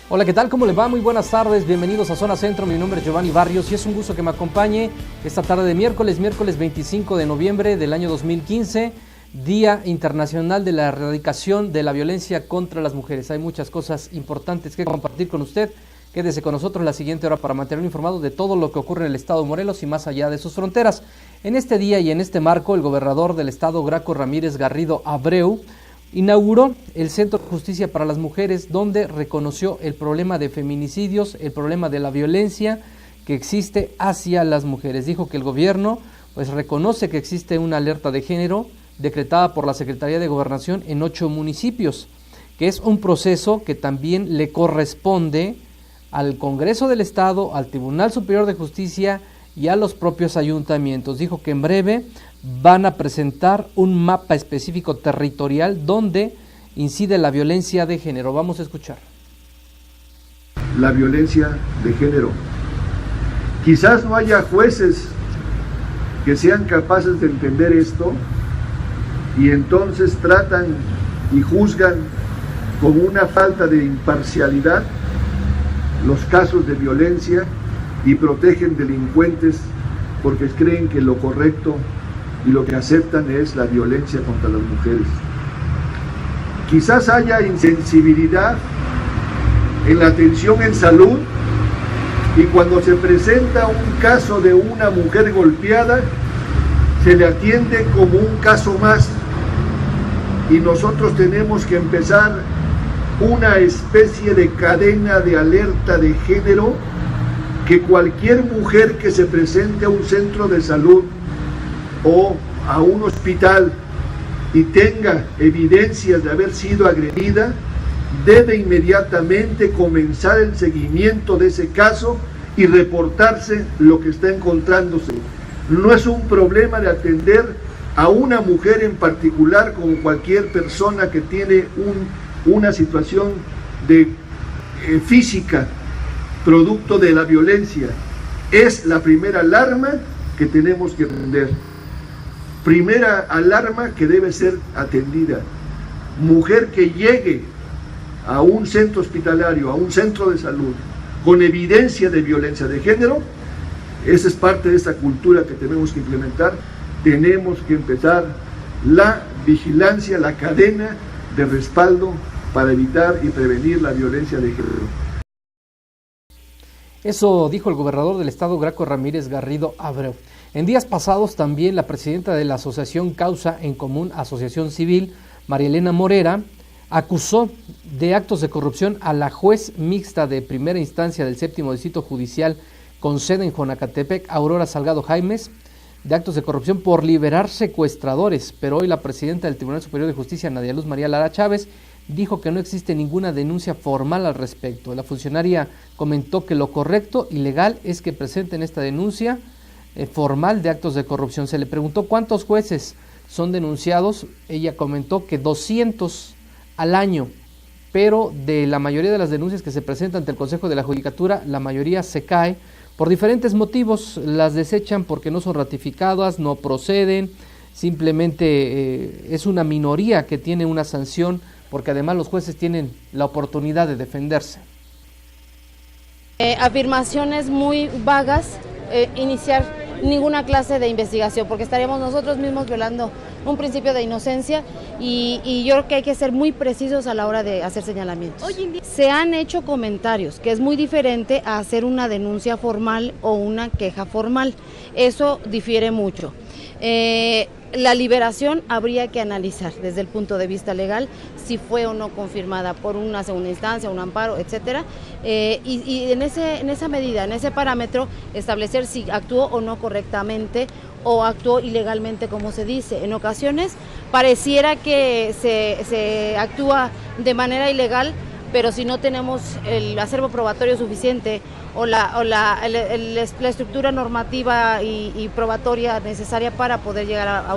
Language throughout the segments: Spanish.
Hola, ¿qué tal? ¿Cómo le va? Muy buenas tardes, bienvenidos a Zona Centro, mi nombre es Giovanni Barrios y es un gusto que me acompañe esta tarde de miércoles 25 de noviembre del año 2015, Día Internacional de la Erradicación de la Violencia contra las Mujeres. Hay muchas cosas importantes que compartir con usted. Quédese con nosotros la siguiente hora para mantenerlo informado de todo lo que ocurre en el estado de Morelos y más allá de sus fronteras. En este día y en este marco, el gobernador del estado, Graco Ramírez Garrido Abreu, inauguró el Centro de Justicia para las Mujeres, donde reconoció el problema de feminicidios, el problema de la violencia que existe hacia las mujeres. Dijo que el gobierno reconoce que existe una alerta de género decretada por la Secretaría de Gobernación en 8 municipios, que es un proceso que también le corresponde al Congreso del Estado, al Tribunal Superior de Justicia y a los propios ayuntamientos. Dijo que en breve van a presentar un mapa específico territorial donde incide la violencia de género. Vamos a escuchar. La violencia de género. Quizás no haya jueces que sean capaces de entender esto y entonces tratan y juzgan con una falta de imparcialidad los casos de violencia y protegen delincuentes porque creen que lo correcto y lo que aceptan es la violencia contra las mujeres. Quizás haya insensibilidad en la atención en salud y cuando se presenta un caso de una mujer golpeada, se le atiende como un caso más y nosotros tenemos que empezar una especie de cadena de alerta de género que cualquier mujer que se presente a un centro de salud o a un hospital y tenga evidencias de haber sido agredida, debe inmediatamente comenzar el seguimiento de ese caso y reportarse lo que está encontrándose. No es un problema de atender a una mujer en particular como cualquier persona que tiene una situación de física producto de la violencia. Es la primera alarma que tenemos que atender. Primera alarma que debe ser atendida. Mujer que llegue a un centro hospitalario, a un centro de salud, con evidencia de violencia de género, esa es parte de esta cultura que tenemos que implementar. Tenemos que empezar la vigilancia, la cadena de respaldo para evitar y prevenir la violencia de género. Eso dijo el gobernador del estado, Graco Ramírez Garrido Abreu. En días pasados también la presidenta de la asociación Causa en Común, Asociación Civil, María Elena Morera, acusó de actos de corrupción a la juez mixta de primera instancia del 7º Distrito Judicial con sede en Jonacatepec, Aurora Salgado Jaimes, de actos de corrupción por liberar secuestradores, pero hoy la presidenta del Tribunal Superior de Justicia, Nadia Luz María Lara Chávez, dijo que no existe ninguna denuncia formal al respecto. La funcionaria comentó que lo correcto y legal es que presenten esta denuncia formal de actos de corrupción. Se le preguntó cuántos jueces son denunciados. Ella comentó que 200 al año, pero de la mayoría de las denuncias que se presentan ante el Consejo de la Judicatura, la mayoría se cae por diferentes motivos. Las desechan porque no son ratificadas, no proceden, simplemente es una minoría que tiene una sanción, porque además los jueces tienen la oportunidad de defenderse. Afirmaciones muy vagas, iniciar ninguna clase de investigación, porque estaríamos nosotros mismos violando un principio de inocencia y yo creo que hay que ser muy precisos a la hora de hacer señalamientos. Se han hecho comentarios, que es muy diferente a hacer una denuncia formal o una queja formal, eso difiere mucho. La liberación habría que analizar desde el punto de vista legal si fue o no confirmada por una segunda instancia, un amparo, etcétera, y en esa medida, en ese parámetro, establecer si actuó o no correctamente o actuó ilegalmente, como se dice. En ocasiones pareciera que se actúa de manera ilegal, pero si no tenemos el acervo probatorio suficiente o la estructura normativa y probatoria necesaria para poder llegar a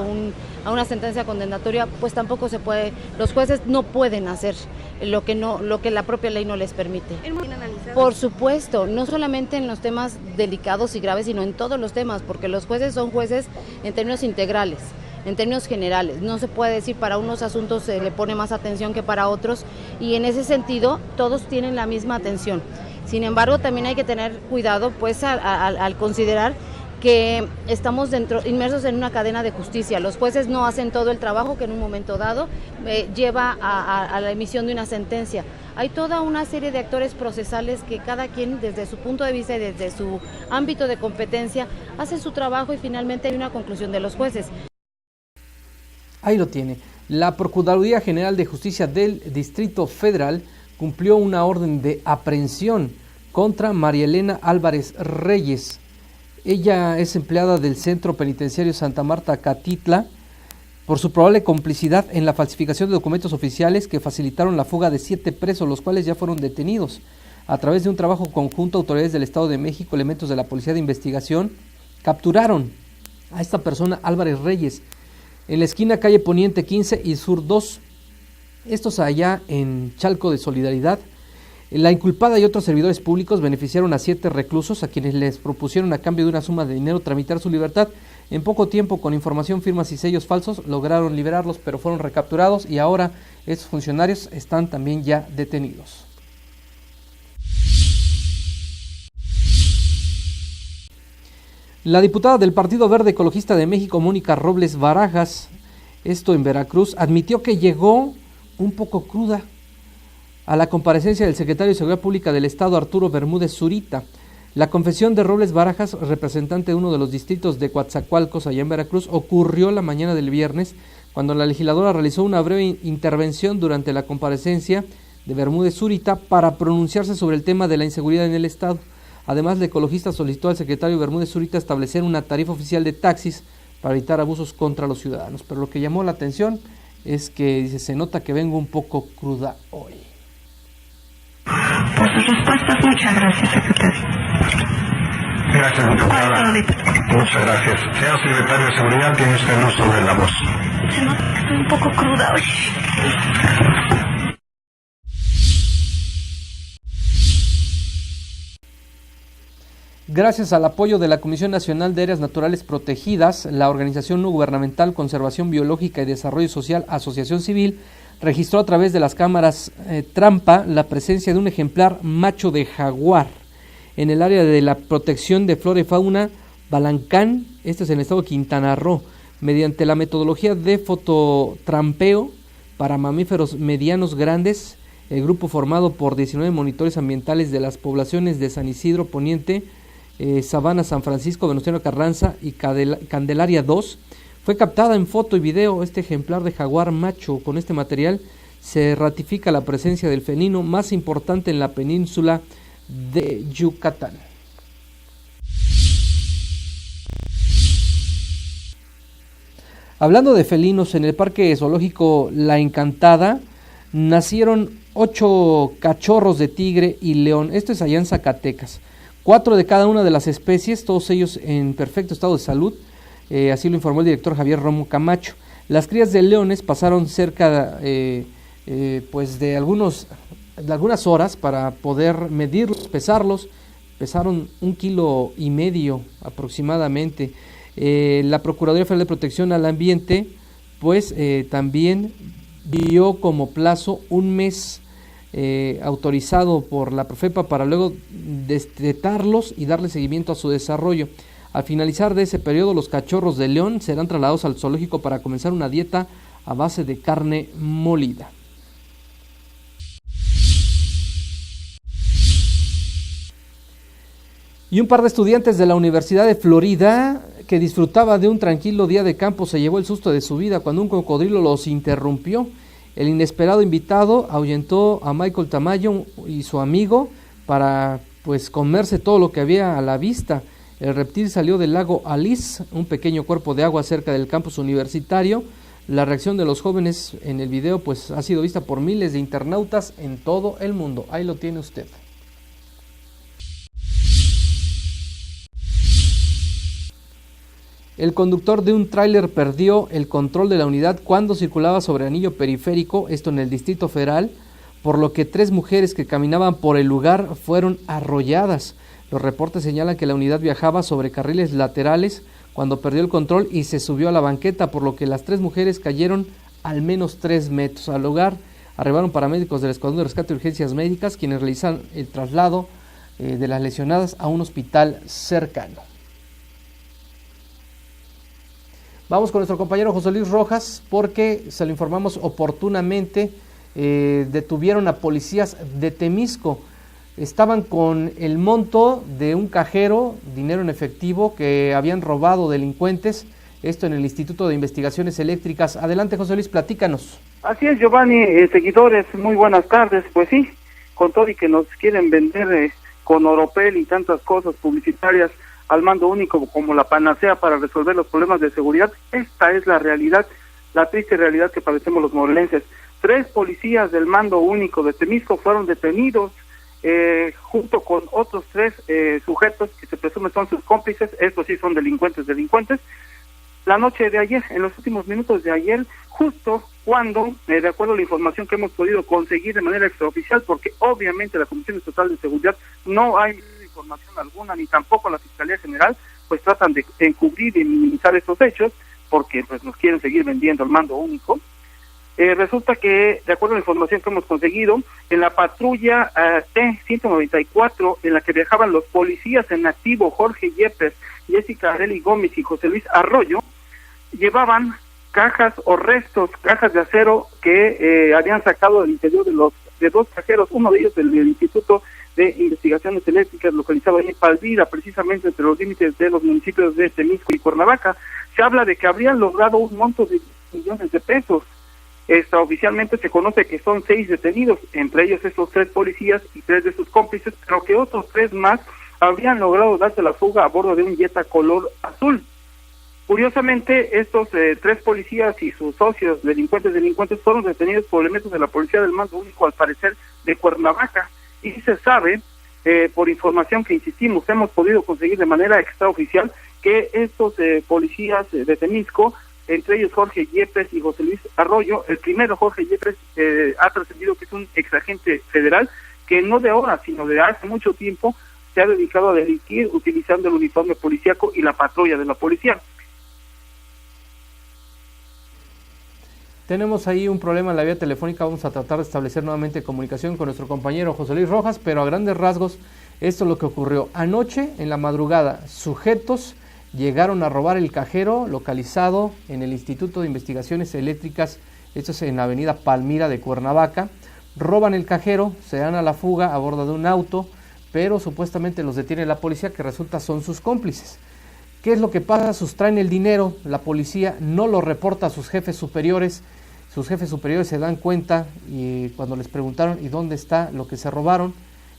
una sentencia condenatoria, pues tampoco se puede, los jueces no pueden hacer lo que la propia ley no les permite. Por supuesto, no solamente en los temas delicados y graves, sino en todos los temas, porque los jueces son jueces en términos integrales. en términos generales. No se puede decir para unos asuntos se le pone más atención que para otros, y en ese sentido todos tienen la misma atención. Sin embargo, también hay que tener cuidado pues al considerar que estamos inmersos en una cadena de justicia. Los jueces no hacen todo el trabajo que en un momento dado lleva a la emisión de una sentencia. Hay toda una serie de actores procesales que cada quien desde su punto de vista y desde su ámbito de competencia hace su trabajo, y finalmente hay una conclusión de los jueces. Ahí lo tiene. La Procuraduría General de Justicia del Distrito Federal cumplió una orden de aprehensión contra María Elena Álvarez Reyes. Ella es empleada del Centro Penitenciario Santa Marta Catitla por su probable complicidad en la falsificación de documentos oficiales que facilitaron la fuga de 7 presos, los cuales ya fueron detenidos. A través de un trabajo conjunto, autoridades del Estado de México, elementos de la Policía de Investigación, capturaron a esta persona, Álvarez Reyes, en la esquina calle Poniente 15 y Sur 2, estos allá en Chalco de Solidaridad. La inculpada y otros servidores públicos beneficiaron a 7 reclusos, a quienes les propusieron a cambio de una suma de dinero tramitar su libertad. En poco tiempo, con información, firmas y sellos falsos, lograron liberarlos, pero fueron recapturados y ahora estos funcionarios están también ya detenidos. La diputada del Partido Verde Ecologista de México, Mónica Robles Barajas, esto en Veracruz, admitió que llegó un poco cruda a la comparecencia del secretario de Seguridad Pública del Estado, Arturo Bermúdez Zurita. La confesión de Robles Barajas, representante de uno de los distritos de Coatzacoalcos, allá en Veracruz, ocurrió la mañana del viernes, cuando la legisladora realizó una breve intervención durante la comparecencia de Bermúdez Zurita para pronunciarse sobre el tema de la inseguridad en el Estado. Además, la ecologista solicitó al secretario Bermúdez Zurita establecer una tarifa oficial de taxis para evitar abusos contra los ciudadanos. Pero lo que llamó la atención es que dice, se nota que vengo un poco cruda hoy. Por sus respuestas, muchas gracias, secretario. Gracias, diputada. Muchas gracias. Señor secretario de Seguridad, tiene usted luz sobre la voz. Se nota que estoy un poco cruda hoy. Gracias al apoyo de la Comisión Nacional de Áreas Naturales Protegidas, la Organización No Gubernamental Conservación Biológica y Desarrollo Social Asociación Civil registró a través de las cámaras trampa la presencia de un ejemplar macho de jaguar en el área de la protección de flora y fauna Balancán, esto es en el estado de Quintana Roo, mediante la metodología de fototrampeo para mamíferos medianos grandes. El grupo, formado por 19 monitores ambientales de las poblaciones de San Isidro Poniente, Sabana, San Francisco, Venustiano Carranza y Candelaria 2, fue captada en foto y video este ejemplar de jaguar macho. Con este material se ratifica la presencia del felino más importante en la península de Yucatán. Hablando de felinos, en el Parque Zoológico La Encantada nacieron 8 cachorros de tigre y león. Esto es allá en Zacatecas. 4 de cada una de las especies, todos ellos en perfecto estado de salud. Así lo informó el director Javier Romo Camacho. Las crías de leones pasaron cerca pues de algunas horas para poder medirlos, pesarlos. Pesaron 1,5 kilos aproximadamente. La Procuraduría Federal de Protección al Ambiente pues también dio como plazo un mes autorizado por la Profepa para luego destetarlos y darle seguimiento a su desarrollo. Al finalizar de ese periodo, los cachorros de león serán trasladados al zoológico para comenzar una dieta a base de carne molida. Y un par de estudiantes de la Universidad de Florida, que disfrutaba de un tranquilo día de campo, se llevó el susto de su vida cuando un cocodrilo los interrumpió. El inesperado invitado ahuyentó a Michael Tamayo y su amigo para pues comerse todo lo que había a la vista. El reptil salió del lago Alice, un pequeño cuerpo de agua cerca del campus universitario. La reacción de los jóvenes en el video pues ha sido vista por miles de internautas en todo el mundo. Ahí lo tiene usted. El conductor de un tráiler perdió el control de la unidad cuando circulaba sobre anillo periférico, esto en el Distrito Federal, por lo que 3 mujeres que caminaban por el lugar fueron arrolladas. Los reportes señalan que la unidad viajaba sobre carriles laterales cuando perdió el control y se subió a la banqueta, por lo que las 3 mujeres cayeron al menos 3 metros. Al lugar arribaron paramédicos del Escuadrón de Rescate y Urgencias Médicas, quienes realizan el traslado de las lesionadas a un hospital cercano. Vamos con nuestro compañero José Luis Rojas, porque se lo informamos oportunamente, detuvieron a policías de Temisco. Estaban con el monto de un cajero, dinero en efectivo, que habían robado delincuentes, esto en el Instituto de Investigaciones Eléctricas. Adelante, José Luis, platícanos. Así es, Giovanni, seguidores, muy buenas tardes. Pues sí, con todo y que nos quieren vender con Oropel y tantas cosas publicitarias al mando único como la panacea para resolver los problemas de seguridad, esta es la realidad, la triste realidad que padecemos los morelenses. 3 policías del mando único de Temisco fueron detenidos junto con otros 3 sujetos que se presume son sus cómplices. Estos sí son delincuentes, la noche de ayer, en los últimos minutos de ayer, justo cuando, de acuerdo a la información que hemos podido conseguir de manera extraoficial, porque obviamente la Comisión Estatal de Seguridad no hay información alguna, ni tampoco la Fiscalía General, pues tratan de encubrir y minimizar estos hechos, porque pues nos quieren seguir vendiendo el mando único. Resulta que, de acuerdo a la información que hemos conseguido, en la patrulla T-194, en la que viajaban los policías en activo Jorge Yepes, Jessica Arely Gómez y José Luis Arroyo, llevaban cajas o restos, cajas de acero que habían sacado del interior de 2 cajeros, uno de ellos del Instituto de Investigaciones Eléctricas, localizado en Palmira, precisamente entre los límites de los municipios de Temisco y Cuernavaca. Se habla de que habrían logrado un monto de millones de pesos. Extraoficialmente se conoce que son 6 detenidos, entre ellos estos 3 policías y 3 de sus cómplices, pero que otros 3 más habrían logrado darse la fuga a bordo de un Jetta color azul. Curiosamente, estos 3 policías y sus socios delincuentes fueron detenidos por elementos de la policía del mando único, al parecer de Cuernavaca, y se sabe, por información que insistimos, hemos podido conseguir de manera extraoficial, que estos policías de Temisco, entre ellos Jorge Yepes y José Luis Arroyo, el primero, Jorge Yepes, ha trascendido que es un exagente federal que no de ahora, sino de hace mucho tiempo, se ha dedicado a delinquir utilizando el uniforme policíaco y la patrulla de la policía. Tenemos ahí un problema en la vía telefónica, vamos a tratar de establecer nuevamente comunicación con nuestro compañero José Luis Rojas, pero a grandes rasgos, esto es lo que ocurrió. Anoche, en la madrugada, sujetos llegaron a robar el cajero localizado en el Instituto de Investigaciones Eléctricas, esto es en la avenida Palmira de Cuernavaca. Roban el cajero, se dan a la fuga a bordo de un auto, pero supuestamente los detiene la policía, que resulta son sus cómplices. ¿Qué es lo que pasa? Sustraen el dinero, la policía no lo reporta a sus jefes superiores se dan cuenta y cuando les preguntaron ¿y dónde está lo que se robaron?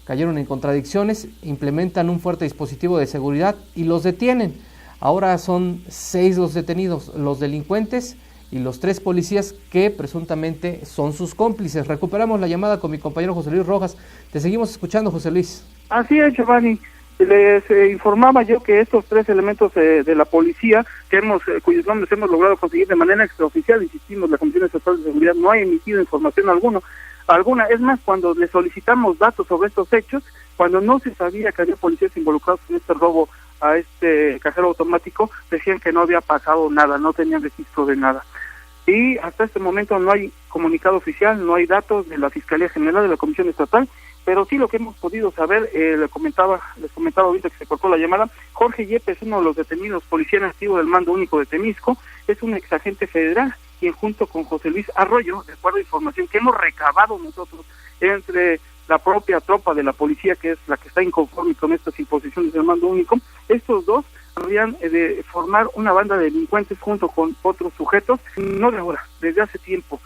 Cayeron en contradicciones, implementan un fuerte dispositivo de seguridad y los detienen. Ahora son 6 los detenidos, los delincuentes y los 3 policías que presuntamente son sus cómplices. Recuperamos la llamada con mi compañero José Luis Rojas. Te seguimos escuchando, José Luis. Así es, Giovanni. Les informaba yo que estos 3 elementos de la policía, cuyos nombres hemos logrado conseguir de manera extraoficial, insistimos, la Comisión Estatal de Seguridad no ha emitido información alguna. Es más, cuando le solicitamos datos sobre estos hechos, cuando no se sabía que había policías involucrados en este robo a este cajero automático, decían que no había pasado nada, no tenían registro de nada. Y hasta este momento no hay comunicado oficial, no hay datos de la Fiscalía General, de la Comisión Estatal, pero sí lo que hemos podido saber, les comentaba ahorita que se cortó la llamada, Jorge Yepes, uno de los detenidos, policía en activo del mando único de Temisco, es un exagente federal, quien junto con José Luis Arroyo, de acuerdo a información que hemos recabado nosotros entre la propia tropa de la policía, que es la que está inconforme con estas imposiciones del mando único, estos 2 habrían de formar una banda de delincuentes junto con otros sujetos, no de ahora, desde hace tiempo.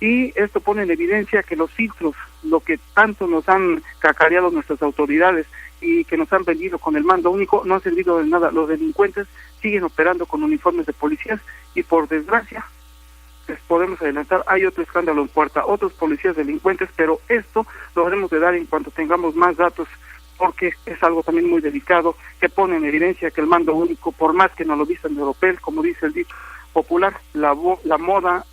Y esto pone en evidencia que los filtros, lo que tanto nos han cacareado nuestras autoridades y que nos han vendido con el mando único, no han servido de nada. Los delincuentes siguen operando con uniformes de policías y, por desgracia, les podemos adelantar, hay otro escándalo en puerta, otros policías delincuentes, pero esto lo haremos de dar en cuanto tengamos más datos, porque es algo también muy delicado, que pone en evidencia que el mando único, por más que no lo vistan de Oropel, como dice el dicho popular, la mona,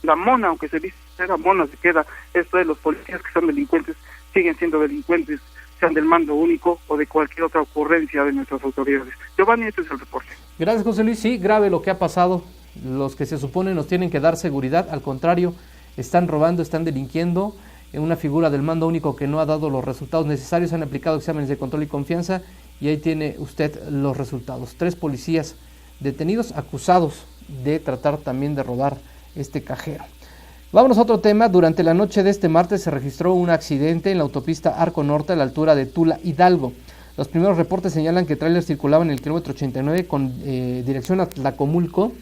aunque se viste la mona se queda. Esto de los policías que son delincuentes, siguen siendo delincuentes, sean del mando único o de cualquier otra ocurrencia de nuestras autoridades. Giovanni, este es el reporte. Gracias, José Luis. Sí, grave lo que ha pasado. Los que se supone nos tienen que dar seguridad, al contrario, están robando, están delinquiendo. Una figura del mando único que no ha dado los resultados necesarios, han aplicado exámenes de control y confianza y ahí tiene usted los resultados. 3 policías detenidos, acusados de tratar también de robar este cajero. Vámonos a otro tema. Durante la noche de este martes se registró un accidente en la autopista Arco Norte a la altura de Tula, Hidalgo. Los primeros reportes señalan que trailers circulaban en el kilómetro 89 con dirección a Tlacomulco,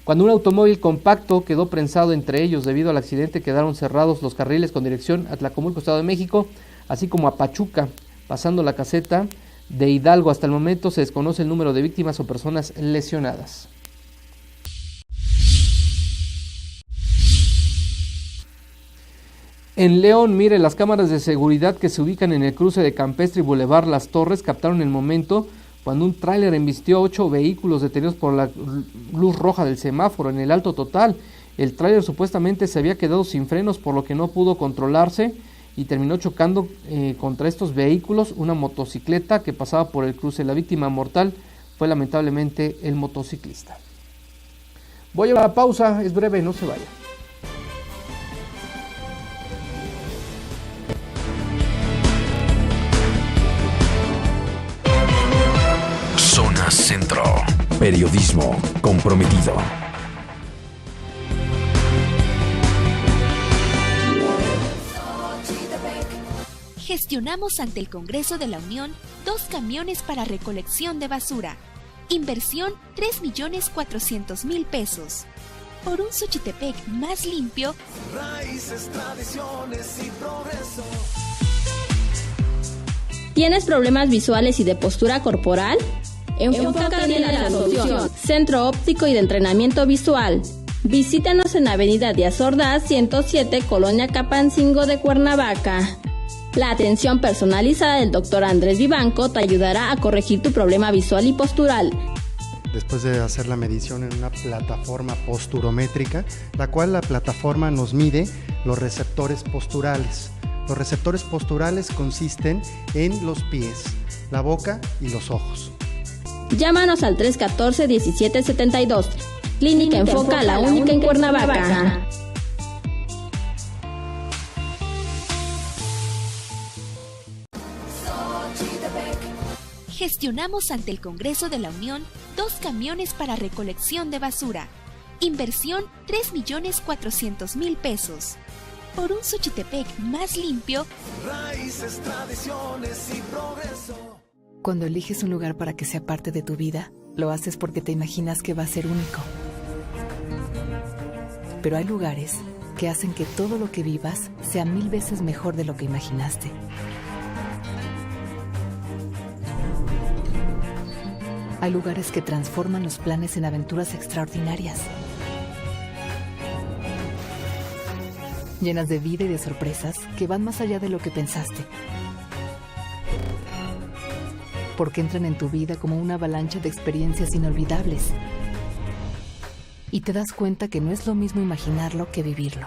cuando un automóvil compacto quedó prensado entre ellos. Debido al accidente quedaron cerrados los carriles con dirección a Tlacomulco, Estado de México, así como a Pachuca, pasando la caseta de Hidalgo. Hasta el momento se desconoce el número de víctimas o personas lesionadas. En León, mire, las cámaras de seguridad que se ubican en el cruce de Campestre y Boulevard Las Torres captaron el momento cuando un tráiler embistió a 8 vehículos detenidos por la luz roja del semáforo en el Alto Total. El tráiler supuestamente se había quedado sin frenos, por lo que no pudo controlarse y terminó chocando contra estos vehículos una motocicleta que pasaba por el cruce. La víctima mortal fue lamentablemente el motociclista. Voy a una pausa, es breve, no se vaya. Zona Centro. Periodismo comprometido. Gestionamos ante el Congreso de la Unión 2 camiones para recolección de basura. Inversión 3.400.000 pesos. Por un Xochitepec más limpio. Raíces, tradiciones y progreso. ¿Tienes problemas visuales y de postura corporal? Enfócate en la solución. Centro Óptico y de Entrenamiento Visual. Visítanos en Avenida Díaz Ordaz 107, Colonia Capancingo de Cuernavaca. La atención personalizada del Dr. Andrés Vivanco te ayudará a corregir tu problema visual y postural. Después de hacer la medición en una plataforma posturométrica, la cual la plataforma nos mide los receptores posturales. Los receptores posturales consisten en los pies, la boca y los ojos. Llámanos al 314-1772. Clínica Enfoca, la única en Cuernavaca. Gestionamos ante el Congreso de la Unión 2 camiones para recolección de basura. Inversión 3.400.000 pesos. Por un Xochitepec más limpio. Raíces, tradiciones y progreso. Cuando eliges un lugar para que sea parte de tu vida, lo haces porque te imaginas que va a ser único. Pero hay lugares que hacen que todo lo que vivas sea 1000 veces mejor de lo que imaginaste. Hay lugares que transforman los planes en aventuras extraordinarias, llenas de vida y de sorpresas que van más allá de lo que pensaste. Porque entran en tu vida como una avalancha de experiencias inolvidables. Y te das cuenta que no es lo mismo imaginarlo que vivirlo.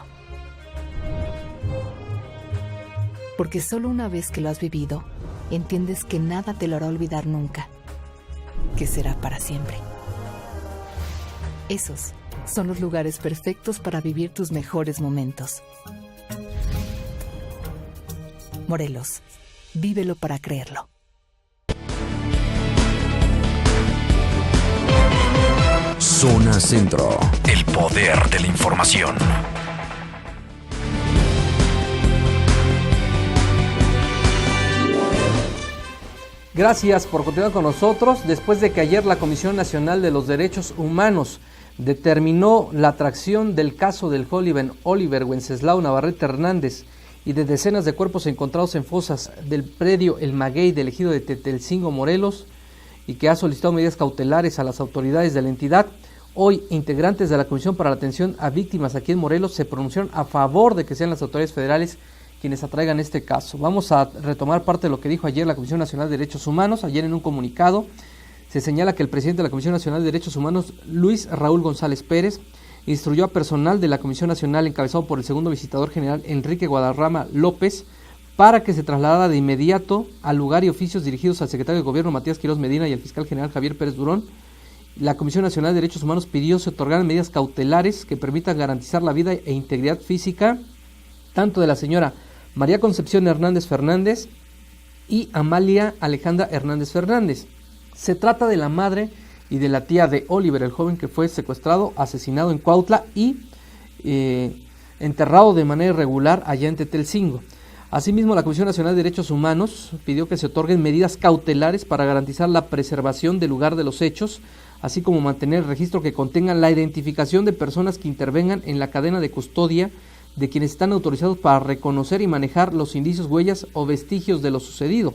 Porque solo una vez que lo has vivido, entiendes que nada te lo hará olvidar nunca, que será para siempre. Esos son los lugares perfectos para vivir tus mejores momentos. Morelos, vívelo para creerlo. Zona Centro, el poder de la información. Gracias por continuar con nosotros. Después de que ayer la Comisión Nacional de los Derechos Humanos determinó la atracción del caso del joven Oliver Wenceslao Navarrete Hernández y de decenas de cuerpos encontrados en fosas del predio El Maguey del ejido de Tetelcingo, Morelos, y que ha solicitado medidas cautelares a las autoridades de la entidad, hoy integrantes de la Comisión para la Atención a Víctimas aquí en Morelos se pronunciaron a favor de que sean las autoridades federales quienes atraigan este caso. Vamos a retomar parte de lo que dijo ayer la Comisión Nacional de Derechos Humanos. Ayer en un comunicado se señala que el presidente de la Comisión Nacional de Derechos Humanos, Luis Raúl González Pérez, instruyó a personal de la Comisión Nacional encabezado por el segundo visitador general Enrique Guadarrama López para que se trasladara de inmediato al lugar y oficios dirigidos al secretario de Gobierno Matías Quirós Medina y al fiscal general Javier Pérez Durón La Comisión Nacional de Derechos Humanos pidió se otorgaran medidas cautelares que permitan garantizar la vida e integridad física tanto de la señora María Concepción Hernández Fernández y Amalia Alejandra Hernández Fernández. Se trata de la madre y de la tía de Oliver, el joven que fue secuestrado, asesinado en Cuautla y enterrado de manera irregular allá en Tetelcingo. Asimismo, la Comisión Nacional de Derechos Humanos pidió que se otorguen medidas cautelares para garantizar la preservación del lugar de los hechos, así como mantener el registro que contenga la identificación de personas que intervengan en la cadena de custodia de quienes están autorizados para reconocer y manejar los indicios, huellas o vestigios de lo sucedido.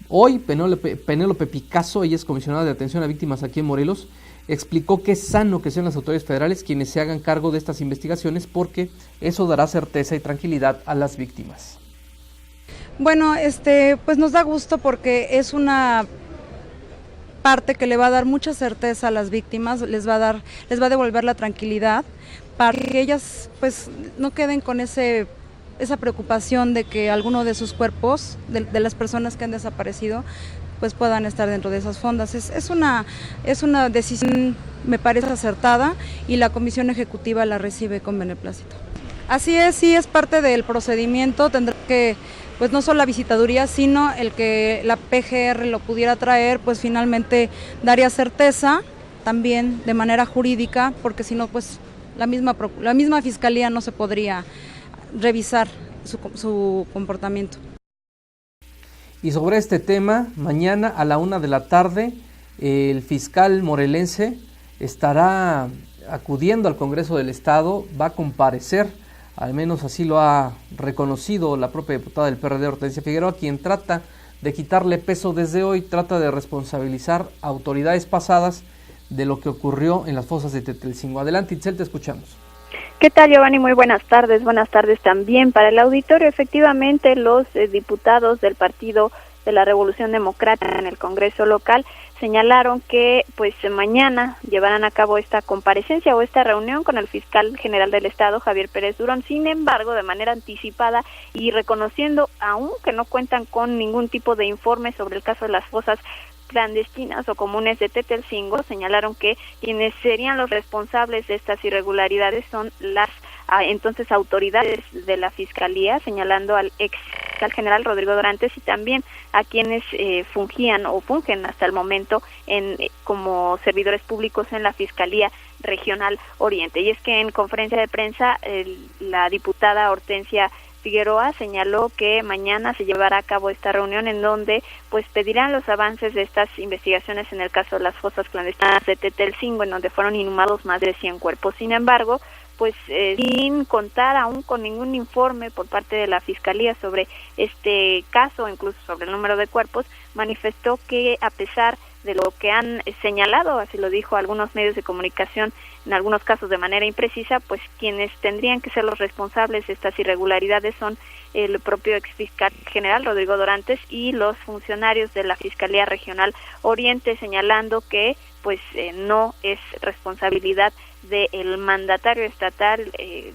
Hoy, Penélope Picasso, ella es comisionada de atención a víctimas aquí en Morelos, explicó que es sano que sean las autoridades federales quienes se hagan cargo de estas investigaciones porque eso dará certeza y tranquilidad a las víctimas. Bueno, pues nos da gusto porque es una parte que le va a dar mucha certeza a las víctimas, les va a devolver la tranquilidad para que ellas pues no queden con esa preocupación de que alguno de sus cuerpos, de las personas que han desaparecido, pues puedan estar dentro de esas fondas. Es una decisión, me parece acertada, y la Comisión Ejecutiva la recibe con beneplácito. Así es, sí es parte del procedimiento, tendrá que, pues no solo la visitaduría, sino el que la PGR lo pudiera traer, pues finalmente daría certeza también de manera jurídica, porque si no, pues la misma Fiscalía no se podría revisar su comportamiento. Y sobre este tema, mañana a la 1:00 p.m, el fiscal morelense estará acudiendo al Congreso del Estado, va a comparecer, al menos así lo ha reconocido la propia diputada del PRD, Hortensia Figueroa, quien trata de quitarle peso desde hoy, trata de responsabilizar a autoridades pasadas de lo que ocurrió en las fosas de Tetelcingo. Adelante, Itzel, te escuchamos. ¿Qué tal, Giovanni? Muy buenas tardes también para el auditorio. Efectivamente, los diputados del Partido de la Revolución Democrática en el Congreso local señalaron que pues mañana llevarán a cabo esta comparecencia o esta reunión con el fiscal general del Estado, Javier Pérez Durón. Sin embargo, de manera anticipada y reconociendo aún que no cuentan con ningún tipo de informe sobre el caso de las fosas clandestinas o comunes de Tetelcingo, señalaron que quienes serían los responsables de estas irregularidades son las entonces autoridades de la Fiscalía, señalando al ex fiscal general Rodrigo Dorantes y también a quienes fungían o fungen hasta el momento como servidores públicos en la Fiscalía Regional Oriente. Y es que en conferencia de prensa la diputada Hortensia Figueroa señaló que mañana se llevará a cabo esta reunión en donde pues pedirán los avances de estas investigaciones en el caso de las fosas clandestinas de Tetelcingo, en donde fueron inhumados más de 100 cuerpos. Sin embargo, pues sin contar aún con ningún informe por parte de la Fiscalía sobre este caso, incluso sobre el número de cuerpos, manifestó que a pesar de lo que han señalado, así lo dijo algunos medios de comunicación, en algunos casos de manera imprecisa, pues quienes tendrían que ser los responsables de estas irregularidades son el propio exfiscal general Rodrigo Dorantes y los funcionarios de la Fiscalía Regional Oriente, señalando que pues no es responsabilidad del mandatario estatal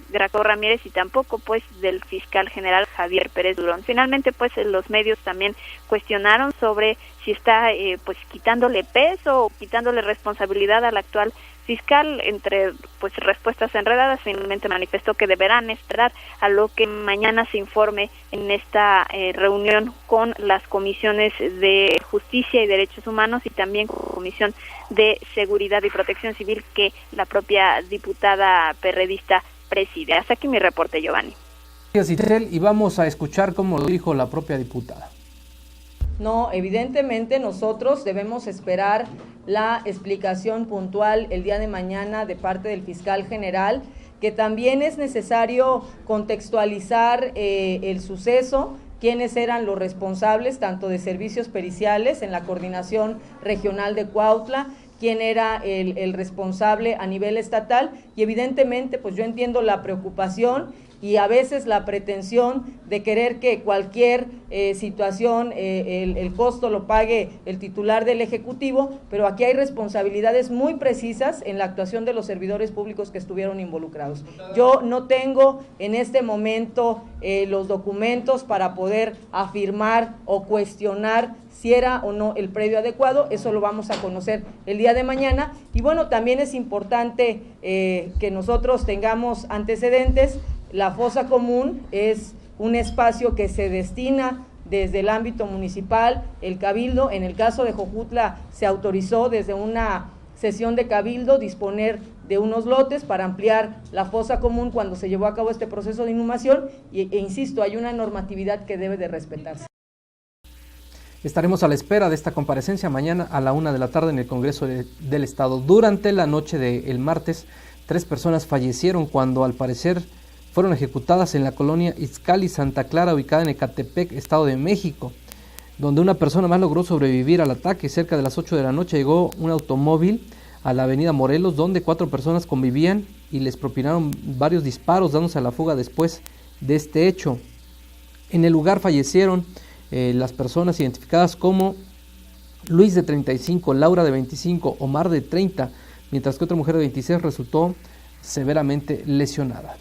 Graco Ramírez y tampoco pues del fiscal general Javier Pérez Durón. Finalmente pues los medios también cuestionaron sobre si está pues quitándole peso o quitándole responsabilidad al actual fiscal. Entre pues respuestas enredadas, finalmente manifestó que deberán esperar a lo que mañana se informe en esta reunión con las comisiones de Justicia y Derechos Humanos y también con la Comisión de Seguridad y Protección Civil que la propia diputada perredista preside. Hasta aquí mi reporte, Giovanni. Gracias, Itzel, y vamos a escuchar cómo lo dijo la propia diputada. No, evidentemente nosotros debemos esperar la explicación puntual el día de mañana de parte del fiscal general, que también es necesario contextualizar el suceso, quiénes eran los responsables tanto de servicios periciales en la coordinación regional de Cuautla, quién era el responsable a nivel estatal, y evidentemente pues yo entiendo la preocupación y a veces la pretensión de querer que cualquier situación el costo lo pague el titular del Ejecutivo, pero aquí hay responsabilidades muy precisas en la actuación de los servidores públicos que estuvieron involucrados. Yo no tengo en este momento los documentos para poder afirmar o cuestionar si era o no el predio adecuado. Eso lo vamos a conocer el día de mañana. Y bueno, también es importante que nosotros tengamos antecedentes. La fosa común es un espacio que se destina desde el ámbito municipal, el cabildo. En el caso de Jojutla se autorizó desde una sesión de cabildo disponer de unos lotes para ampliar la fosa común cuando se llevó a cabo este proceso de inhumación e insisto, hay una normatividad que debe de respetarse. Estaremos a la espera de esta comparecencia mañana a la 1 de la tarde en el Congreso del Estado. Durante la noche del martes, 3 personas fallecieron cuando al parecer fueron ejecutadas en la colonia Izcalli Santa Clara, ubicada en Ecatepec, Estado de México, donde una persona más logró sobrevivir al ataque. Cerca de las 8 de la noche llegó un automóvil a la avenida Morelos, donde 4 personas convivían y les propinaron varios disparos, dándose a la fuga después de este hecho. En el lugar fallecieron las personas identificadas como Luis de 35, Laura de 25, Omar de 30, mientras que otra mujer de 26 resultó severamente lesionada.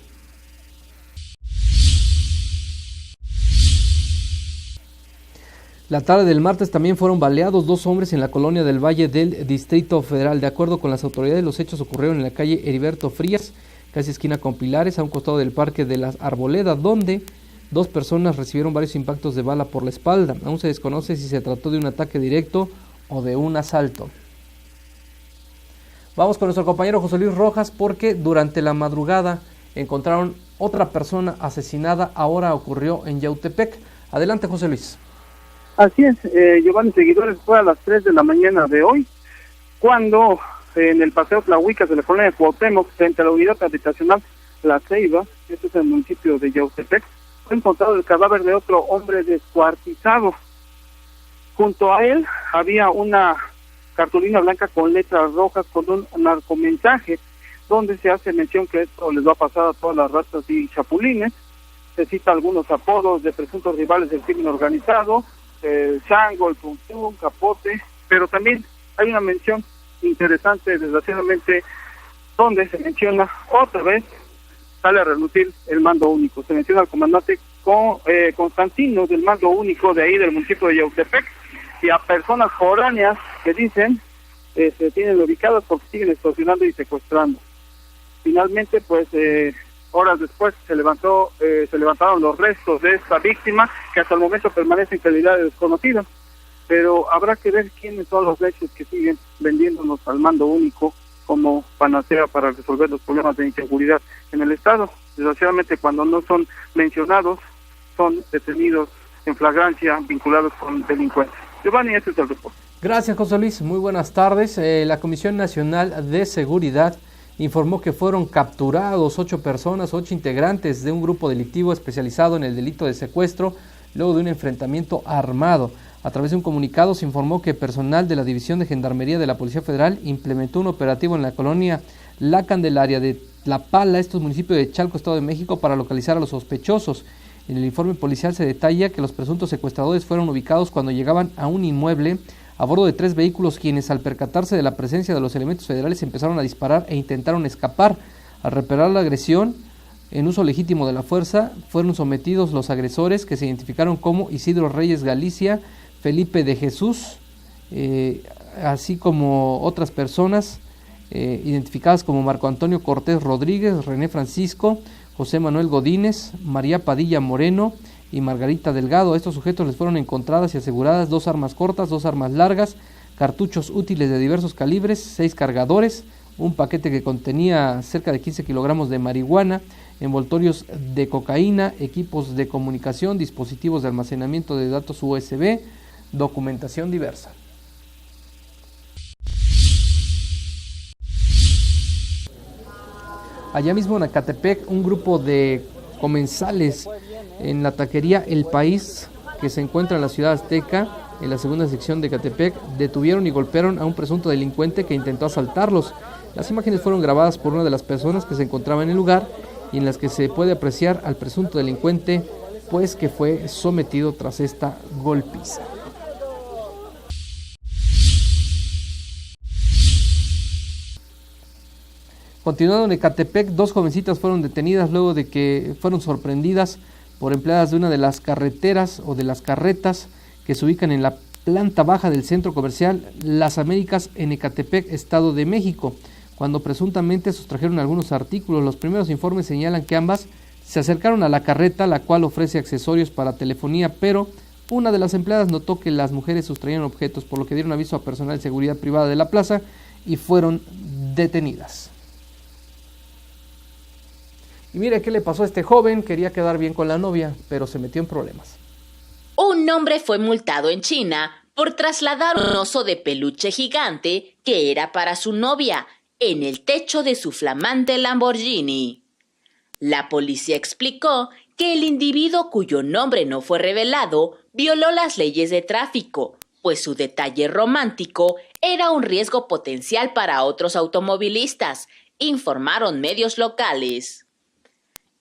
La tarde del martes también fueron baleados 2 hombres en la colonia del Valle del Distrito Federal. De acuerdo con las autoridades, los hechos ocurrieron en la calle Heriberto Frías, casi esquina con Pilares, a un costado del Parque de las Arboledas, donde 2 personas recibieron varios impactos de bala por la espalda. Aún se desconoce si se trató de un ataque directo o de un asalto. Vamos con nuestro compañero José Luis Rojas, porque durante la madrugada encontraron otra persona asesinada. Ahora ocurrió en Yautepec. Adelante, José Luis. Así es, Giovanni, seguidores, fue a las 3 de la mañana de hoy, cuando en el Paseo Tlahuicas de la colonia de Cuauhtémoc, frente a la unidad habitacional La Ceiba, este es el municipio de Yautepec, fue encontrado el cadáver de otro hombre descuartizado. Junto a él había una cartulina blanca con letras rojas con un narcomensaje, donde se hace mención que esto les va a pasar a todas las ratas y chapulines. Se cita algunos apodos de presuntos rivales del crimen organizado, el Chango, el Puntún, Capote, pero también hay una mención interesante, desgraciadamente, donde se menciona otra vez, sale a relucir el mando único. Se menciona al comandante Constantino del mando único de ahí del municipio de Yautepec, y a personas foráneas que dicen se tienen ubicadas porque siguen extorsionando y secuestrando. Finalmente, pues horas después se levantaron los restos de esta víctima, que hasta el momento permanece en calidad de desconocido, pero habrá que ver quiénes son los leches que siguen vendiéndonos al mando único como panacea para resolver los problemas de inseguridad en el Estado. Desgraciadamente, cuando no son mencionados, son detenidos en flagrancia, vinculados con delincuentes. Giovanni, este es el reporte. Gracias, José Luis. Muy buenas tardes. La Comisión Nacional de Seguridad informó que fueron capturados 8 personas, 8 integrantes de un grupo delictivo especializado en el delito de secuestro, luego de un enfrentamiento armado. A través de un comunicado se informó que personal de la División de Gendarmería de la Policía Federal implementó un operativo en la colonia La Candelaria de Tlapala, estos municipios de Chalco, Estado de México, para localizar a los sospechosos. En el informe policial se detalla que los presuntos secuestradores fueron ubicados cuando llegaban a un inmueble a bordo de 3 vehículos, quienes al percatarse de la presencia de los elementos federales empezaron a disparar e intentaron escapar. Al reparar la agresión en uso legítimo de la fuerza, fueron sometidos los agresores, que se identificaron como Isidro Reyes Galicia, Felipe de Jesús, así como otras personas identificadas como Marco Antonio Cortés Rodríguez, René Francisco, José Manuel Godínez, María Padilla Moreno y Margarita Delgado. A estos sujetos les fueron encontradas y aseguradas 2 armas cortas, 2 armas largas, cartuchos útiles de diversos calibres, 6 cargadores, un paquete que contenía cerca de 15 kilogramos de marihuana, envoltorios de cocaína, equipos de comunicación, dispositivos de almacenamiento de datos USB, documentación diversa. Allá mismo en Ecatepec, un grupo de comensales en la taquería El País, que se encuentra en la ciudad azteca, en la segunda sección de Ecatepec, detuvieron y golpearon a un presunto delincuente que intentó asaltarlos. Las imágenes fueron grabadas por una de las personas que se encontraba en el lugar y en las que se puede apreciar al presunto delincuente pues que fue sometido tras esta golpiza. Continuando en Ecatepec, 2 jovencitas fueron detenidas luego de que fueron sorprendidas por empleadas de una de las carreteras o de las carretas que se ubican en la planta baja del centro comercial Las Américas en Ecatepec, Estado de México, cuando presuntamente sustrajeron algunos artículos. Los primeros informes señalan que ambas se acercaron a la carreta, la cual ofrece accesorios para telefonía, pero una de las empleadas notó que las mujeres sustraían objetos, por lo que dieron aviso a personal de seguridad privada de la plaza y fueron detenidas. Y mire qué le pasó a este joven, quería quedar bien con la novia, pero se metió en problemas. Un hombre fue multado en China por trasladar un oso de peluche gigante que era para su novia en el techo de su flamante Lamborghini. La policía explicó que el individuo, cuyo nombre no fue revelado, violó las leyes de tráfico, pues su detalle romántico era un riesgo potencial para otros automovilistas, informaron medios locales.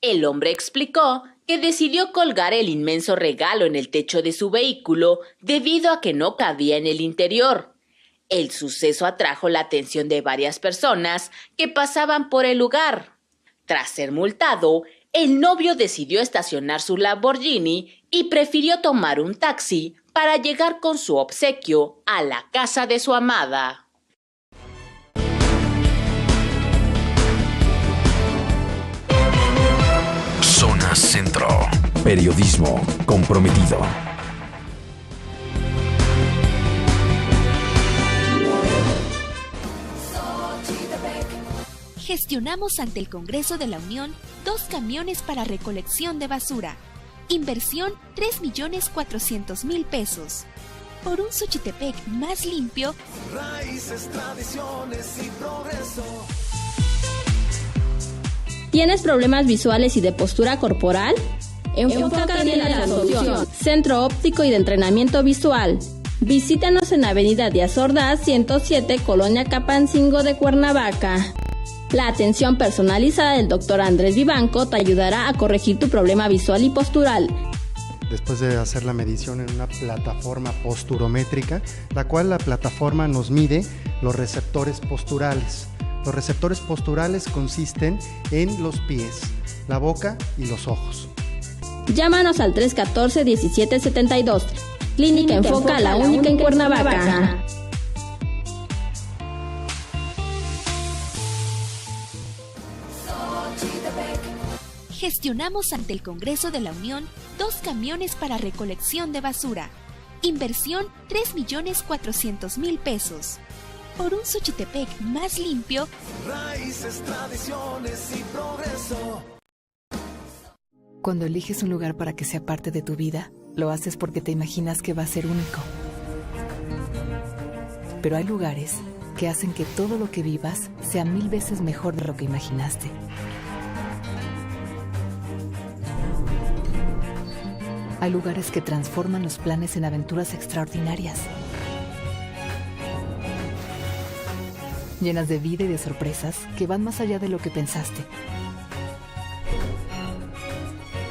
El hombre explicó que decidió colgar el inmenso regalo en el techo de su vehículo debido a que no cabía en el interior. El suceso atrajo la atención de varias personas que pasaban por el lugar. Tras ser multado, el novio decidió estacionar su Lamborghini y prefirió tomar un taxi para llegar con su obsequio a la casa de su amada. Zona Centro. Periodismo comprometido. Gestionamos ante el Congreso de la Unión 2 camiones para recolección de basura. Inversión 3.400.000 pesos. Por un Xochitepec más limpio. Raíces, tradiciones y progreso. ¿Tienes problemas visuales y de postura corporal? Enfócate en la solución. Centro Óptico y de Entrenamiento Visual. Visítanos en Avenida Díaz Ordaz 107, Colonia Capancingo de Cuernavaca. La atención personalizada del Dr. Andrés Vivanco te ayudará a corregir tu problema visual y postural. Después de hacer la medición en una plataforma posturométrica, la cual la plataforma nos mide los receptores posturales. Los receptores posturales consisten en los pies, la boca y los ojos. Llámanos al 314-1772. Clínica Enfoca, la única en Cuernavaca. Gestionamos ante el Congreso de la Unión 2 camiones para recolección de basura. Inversión 3.400.000 pesos. Por un Xochitepec más limpio. Raíces, tradiciones y progreso. Cuando eliges un lugar para que sea parte de tu vida, lo haces porque te imaginas que va a ser único. Pero hay lugares que hacen que todo lo que vivas sea 1000 veces mejor de lo que imaginaste. Hay lugares que transforman los planes en aventuras extraordinarias, llenas de vida y de sorpresas que van más allá de lo que pensaste.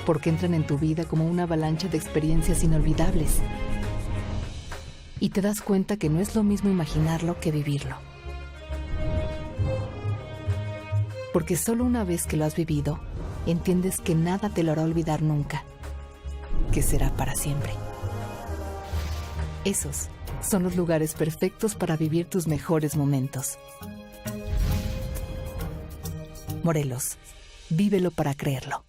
Porque entran en tu vida como una avalancha de experiencias inolvidables. Y te das cuenta que no es lo mismo imaginarlo que vivirlo. Porque solo una vez que lo has vivido, entiendes que nada te lo hará olvidar nunca, que será para siempre. Esos son los lugares perfectos para vivir tus mejores momentos. Morelos, vívelo para creerlo.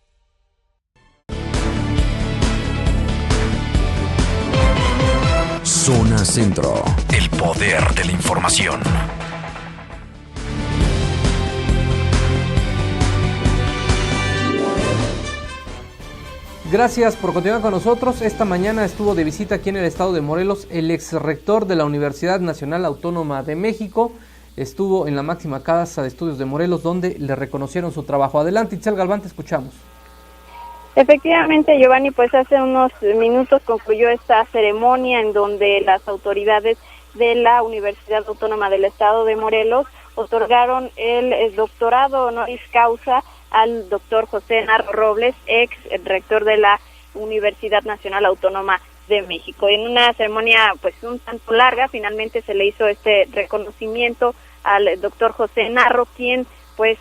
Zona Centro, el poder de la información. Gracias por continuar con nosotros. Esta mañana estuvo de visita aquí en el estado de Morelos el ex rector de la Universidad Nacional Autónoma de México. Estuvo en la máxima casa de estudios de Morelos, donde le reconocieron su trabajo. Adelante, Itzel Galván, te escuchamos. Efectivamente, Giovanni, pues hace unos minutos concluyó esta ceremonia en donde las autoridades de la Universidad Autónoma del Estado de Morelos otorgaron el doctorado honoris causa al doctor José Narro Robles, ex rector de la Universidad Nacional Autónoma de México. En una ceremonia pues un tanto larga, finalmente se le hizo este reconocimiento al doctor José Narro, quien pues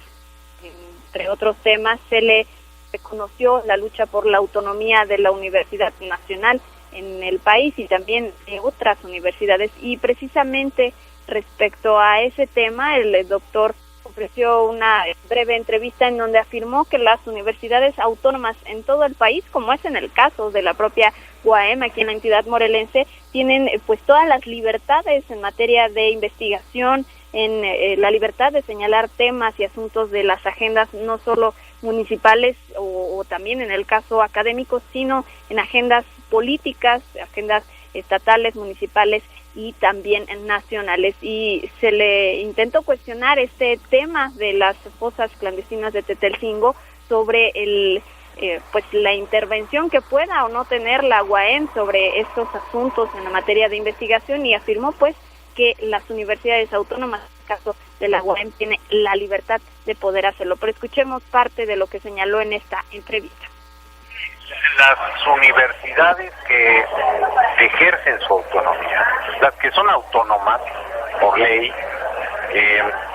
entre otros temas se le reconoció la lucha por la autonomía de la Universidad Nacional en el país y también de otras universidades, y precisamente respecto a ese tema el doctor ofreció una breve entrevista en donde afirmó que las universidades autónomas en todo el país, como es en el caso de la propia UAM aquí en la entidad morelense, tienen pues todas las libertades en materia de investigación, en la libertad de señalar temas y asuntos de las agendas no solo municipales o también en el caso académico, sino en agendas políticas, agendas estatales, municipales y también nacionales. Y se le intentó cuestionar este tema de las fosas clandestinas de Tetelcingo sobre pues la intervención que pueda o no tener la UAM sobre estos asuntos en la materia de investigación, y afirmó pues que las universidades autónomas, en el caso de la UAM, tiene la libertad de poder hacerlo. Pero escuchemos parte de lo que señaló en esta entrevista. Las universidades que ejercen su autonomía, las que son autónomas por ley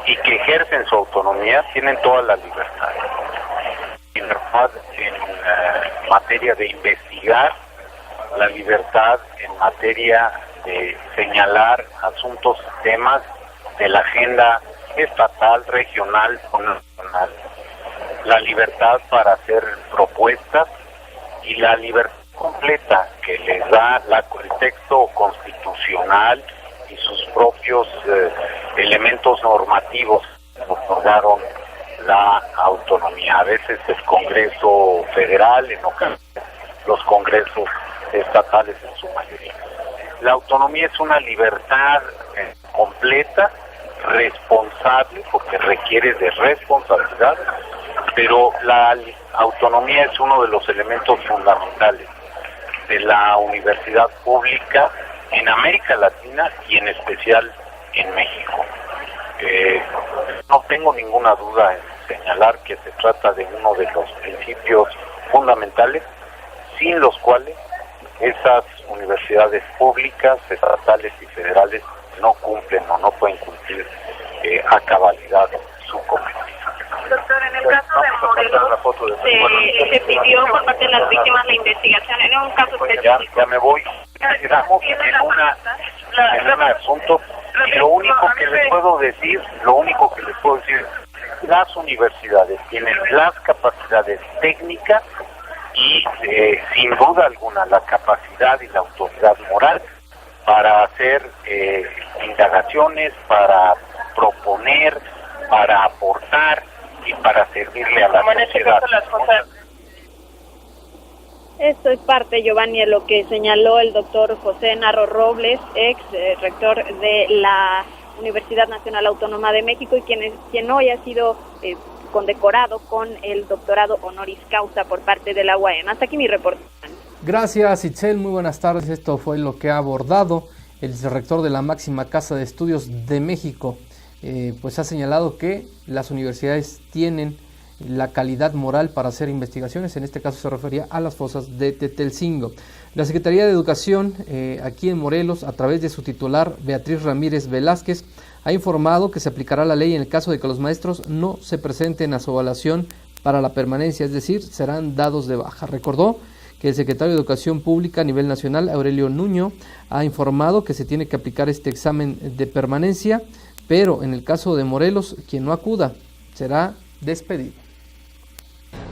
y que ejercen su autonomía, tienen toda la libertad. Libertad en materia de investigar, la libertad en materia de señalar asuntos, temas de la agenda estatal, regional o nacional, la libertad para hacer propuestas y la libertad completa que les da el texto constitucional y sus propios elementos normativos que otorgaron la autonomía. A veces el Congreso Federal, en ocasiones los congresos estatales en su mayoría. La autonomía es una libertad completa, responsable, porque requiere de responsabilidad, pero la autonomía es uno de los elementos fundamentales de la universidad pública en América Latina y en especial en México. No tengo ninguna duda en señalar que se trata de uno de los principios fundamentales sin los cuales esas universidades públicas, estatales y federales no cumplen o no pueden cumplir a cabalidad su cometido. Doctor, en el caso de Morelos se pidió por parte de las víctimas la investigación en un caso específico. Ya me voy. Quedamos en un asunto y lo único que les puedo decir, las universidades tienen las capacidades técnicas y sin duda alguna la capacidad y la autoridad moral para hacer indagaciones, para proponer, para aportar y para servirle a la sociedad. Esto es parte, Giovanni, de lo que señaló el doctor José Narro Robles, ex rector de la Universidad Nacional Autónoma de México y quien hoy ha sido condecorado con el doctorado honoris causa por parte de la UAM. Hasta aquí mi reporte. Gracias, Itzel, muy buenas tardes. Esto fue lo que ha abordado el rector de la máxima casa de estudios de México. Pues ha señalado que las universidades tienen la calidad moral para hacer investigaciones, en este caso se refería a las fosas de Tetelcingo. La Secretaría de Educación aquí en Morelos, a través de su titular Beatriz Ramírez Velázquez, ha informado que se aplicará la ley en el caso de que los maestros no se presenten a su evaluación para la permanencia, es decir, serán dados de baja. Recordó que el secretario de Educación Pública a nivel nacional, Aurelio Nuño, ha informado que se tiene que aplicar este examen de permanencia, pero en el caso de Morelos, quien no acuda será despedido.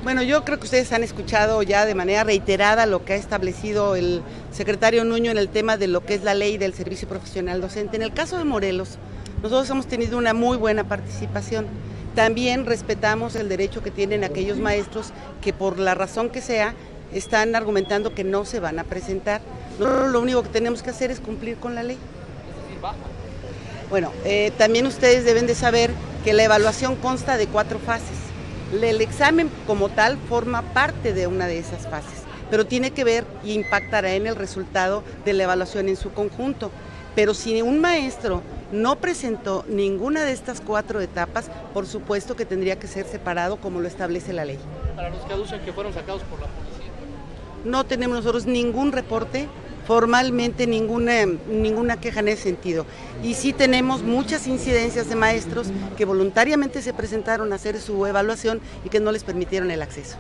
Bueno, yo creo que ustedes han escuchado ya de manera reiterada lo que ha establecido el secretario Nuño en el tema de lo que es la ley del servicio profesional docente. En el caso de Morelos, nosotros hemos tenido una muy buena participación. También respetamos el derecho que tienen aquellos maestros que por la razón que sea están argumentando que no se van a presentar. Nosotros lo único que tenemos que hacer es cumplir con la ley. Bueno, también ustedes deben de saber que la evaluación consta de 4 fases. El examen como tal forma parte de una de esas fases, pero tiene que ver y impactará en el resultado de la evaluación en su conjunto. Pero si un maestro no presentó ninguna de estas 4 etapas, por supuesto que tendría que ser separado como lo establece la ley. Para los que aducen que fueron sacados por la policía. no tenemos nosotros ningún reporte, formalmente ninguna queja en ese sentido. Y sí tenemos muchas incidencias de maestros que voluntariamente se presentaron a hacer su evaluación y que no les permitieron el acceso.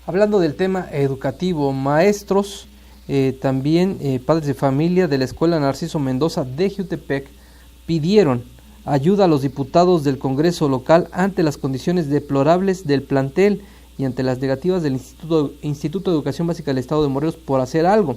Hablando del tema educativo, maestros, también padres de familia de la Escuela Narciso Mendoza de Jiutepec pidieron ayuda a los diputados del Congreso local ante las condiciones deplorables del plantel y ante las negativas del Instituto de Educación Básica del Estado de Morelos por hacer algo.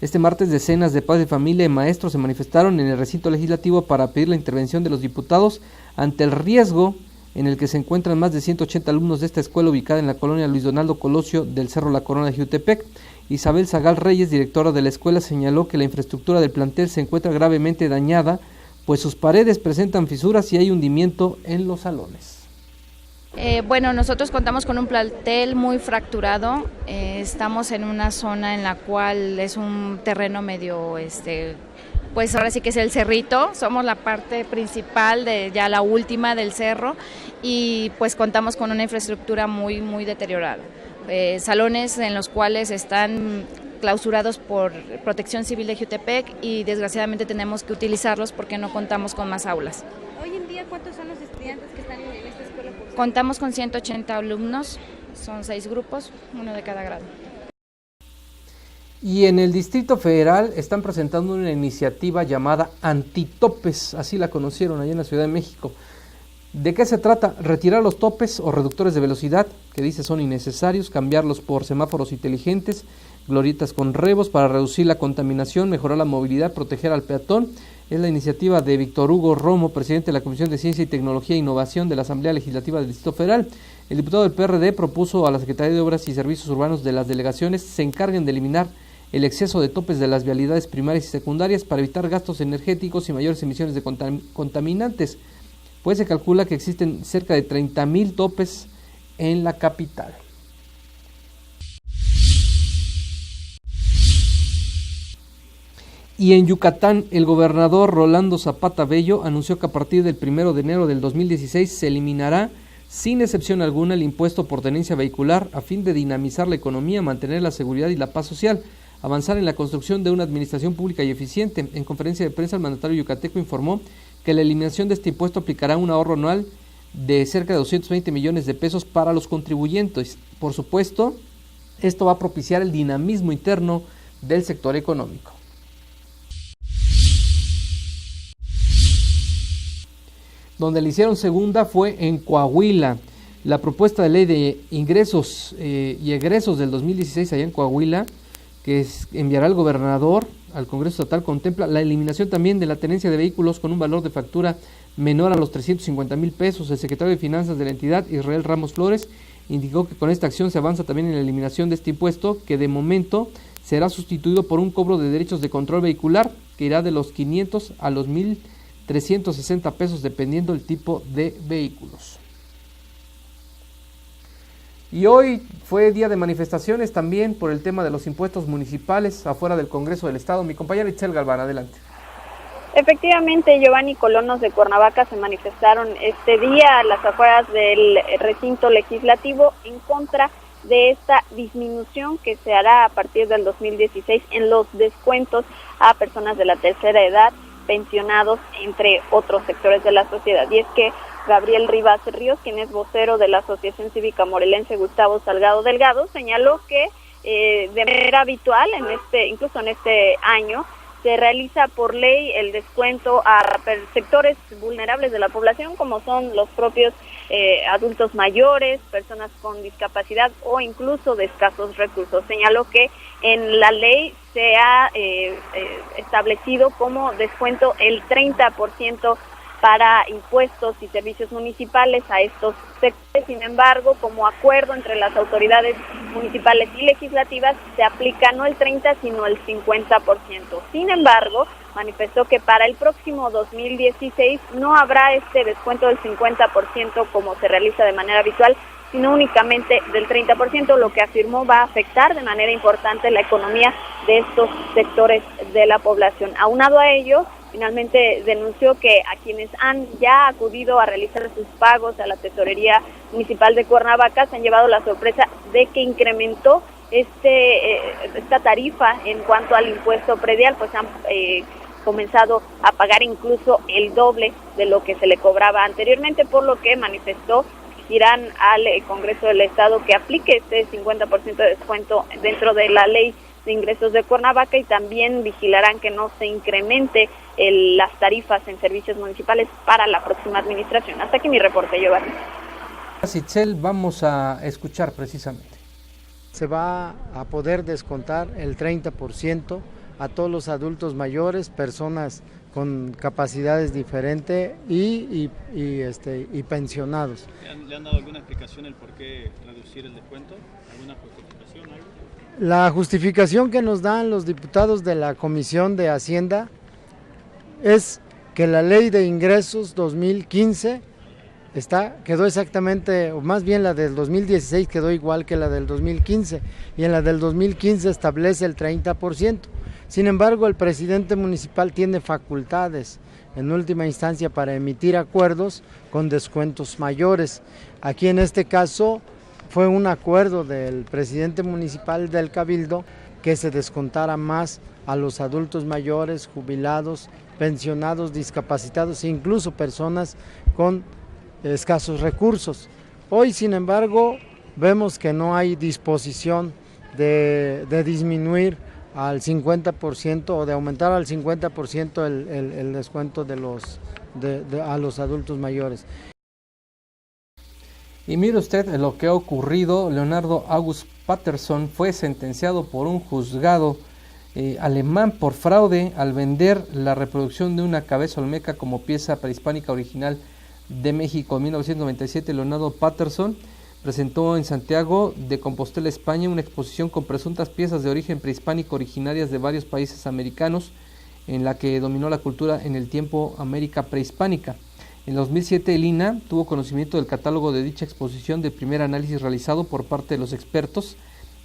Este martes decenas de padres de familia y maestros se manifestaron en el recinto legislativo para pedir la intervención de los diputados ante el riesgo en el que se encuentran más de 180 alumnos de esta escuela ubicada en la colonia Luis Donaldo Colosio del Cerro La Corona de Jiutepec. Isabel Zagal Reyes, directora de la escuela, señaló que la infraestructura del plantel se encuentra gravemente dañada, pues sus paredes presentan fisuras y hay hundimiento en los salones. Bueno, nosotros contamos con un plantel muy fracturado, estamos en una zona en la cual es un terreno medio, pues ahora sí que es el cerrito, somos la parte principal de ya la última del cerro y pues contamos con una infraestructura muy deteriorada. Salones en los cuales están clausurados por Protección Civil de Jiutepec y desgraciadamente tenemos que utilizarlos porque no contamos con más aulas. Hoy en día, ¿cuántos son los estudiantes que están en esta escuela? Contamos con 180 alumnos, son 6 grupos, uno de cada grado. Y en el Distrito Federal están presentando una iniciativa llamada Antitopes, así la conocieron allá en la Ciudad de México. ¿De qué se trata? Retirar los topes o reductores de velocidad, que dice son innecesarios, cambiarlos por semáforos inteligentes, glorietas con rebos para reducir la contaminación, mejorar la movilidad, proteger al peatón. Es la iniciativa de Víctor Hugo Romo, presidente de la Comisión de Ciencia y Tecnología e Innovación de la Asamblea Legislativa del Distrito Federal. El diputado del PRD propuso a la Secretaría de Obras y Servicios Urbanos de las delegaciones se encarguen de eliminar el exceso de topes de las vialidades primarias y secundarias para evitar gastos energéticos y mayores emisiones de contaminantes, pues se calcula que existen cerca de 30,000 topes en la capital. Y en Yucatán, el gobernador Rolando Zapata Bello anunció que a partir del 1 de enero del 2016 se eliminará sin excepción alguna el impuesto por tenencia vehicular a fin de dinamizar la economía, mantener la seguridad y la paz social, avanzar en la construcción de una administración pública y eficiente. En conferencia de prensa, el mandatario yucateco informó que la eliminación de este impuesto aplicará un ahorro anual de cerca de 220 millones de pesos para los contribuyentes. Por supuesto, esto va a propiciar el dinamismo interno del sector económico. Donde le hicieron segunda fue en Coahuila. La propuesta de ley de ingresos y egresos del 2016 allá en Coahuila, que enviará el gobernador al Congreso Estatal, contempla la eliminación también de la tenencia de vehículos con un valor de factura menor a los 350,000 pesos. El secretario de Finanzas de la entidad, Israel Ramos Flores, indicó que con esta acción se avanza también en la eliminación de este impuesto, que de momento será sustituido por un cobro de derechos de control vehicular, que irá de los 500 a los 1,360 pesos dependiendo del tipo de vehículos. Y hoy fue día de manifestaciones también por el tema de los impuestos municipales afuera del Congreso del Estado. Mi compañera Itzel Galván, adelante. Efectivamente, Giovanni, colonos de Cuernavaca se manifestaron este día a las afueras del recinto legislativo en contra de esta disminución que se hará a partir del 2016 en los descuentos a personas de la tercera edad, pensionados, entre otros sectores de la sociedad. Y es que Gabriel Rivas Ríos, quien es vocero de la Asociación Cívica Morelense Gustavo Salgado Delgado, señaló que de manera habitual, incluso en este año, se realiza por ley el descuento a sectores vulnerables de la población, como son los propios adultos mayores, personas con discapacidad o incluso de escasos recursos. Señaló que en la ley se ha establecido como descuento el 30% para impuestos y servicios municipales a estos sectores. Sin embargo, como acuerdo entre las autoridades municipales y legislativas, se aplica no el 30, sino el 50%. Sin embargo, manifestó que para el próximo 2016 no habrá este descuento del 50% como se realiza de manera habitual, sino únicamente del 30%, lo que afirmó va a afectar de manera importante la economía de estos sectores de la población. Aunado a ello, finalmente denunció que a quienes han ya acudido a realizar sus pagos a la Tesorería Municipal de Cuernavaca se han llevado la sorpresa de que incrementó esta tarifa en cuanto al impuesto predial, pues han comenzado a pagar incluso el doble de lo que se le cobraba anteriormente, por lo que manifestó irán al Congreso del Estado que aplique este 50% de descuento dentro de la ley de ingresos de Cuernavaca, y también vigilarán que no se incremente las tarifas en servicios municipales para la próxima administración. Hasta aquí mi reporte, Giovanni. Itzel, vamos a escuchar precisamente. Se va a poder descontar el 30% a todos los adultos mayores, personas con capacidades diferentes y pensionados. ¿Le han dado alguna explicación el por qué reducir el descuento? ¿Alguna justificación? ¿Algo? La justificación que nos dan los diputados de la Comisión de Hacienda es que la Ley de Ingresos 2015 quedó exactamente, o más bien la del 2016 quedó igual que la del 2015, y en la del 2015 establece el 30%. Sin embargo, el presidente municipal tiene facultades en última instancia para emitir acuerdos con descuentos mayores. Aquí en este caso fue un acuerdo del presidente municipal del Cabildo que se descontara más a los adultos mayores, jubilados, pensionados, discapacitados e incluso personas con escasos recursos. Hoy, sin embargo, vemos que no hay disposición de disminuir al 50% o de aumentar al 50% el descuento a los adultos mayores. Y mire usted lo que ha ocurrido. Leonardo August Patterson fue sentenciado por un juzgado alemán por fraude al vender la reproducción de una cabeza olmeca como pieza prehispánica original de México. En 1997, Leonardo Patterson presentó en Santiago de Compostela, España, una exposición con presuntas piezas de origen prehispánico originarias de varios países americanos, en la que dominó la cultura en el tiempo América prehispánica. En 2007, el INAH tuvo conocimiento del catálogo de dicha exposición. Del primer análisis realizado por parte de los expertos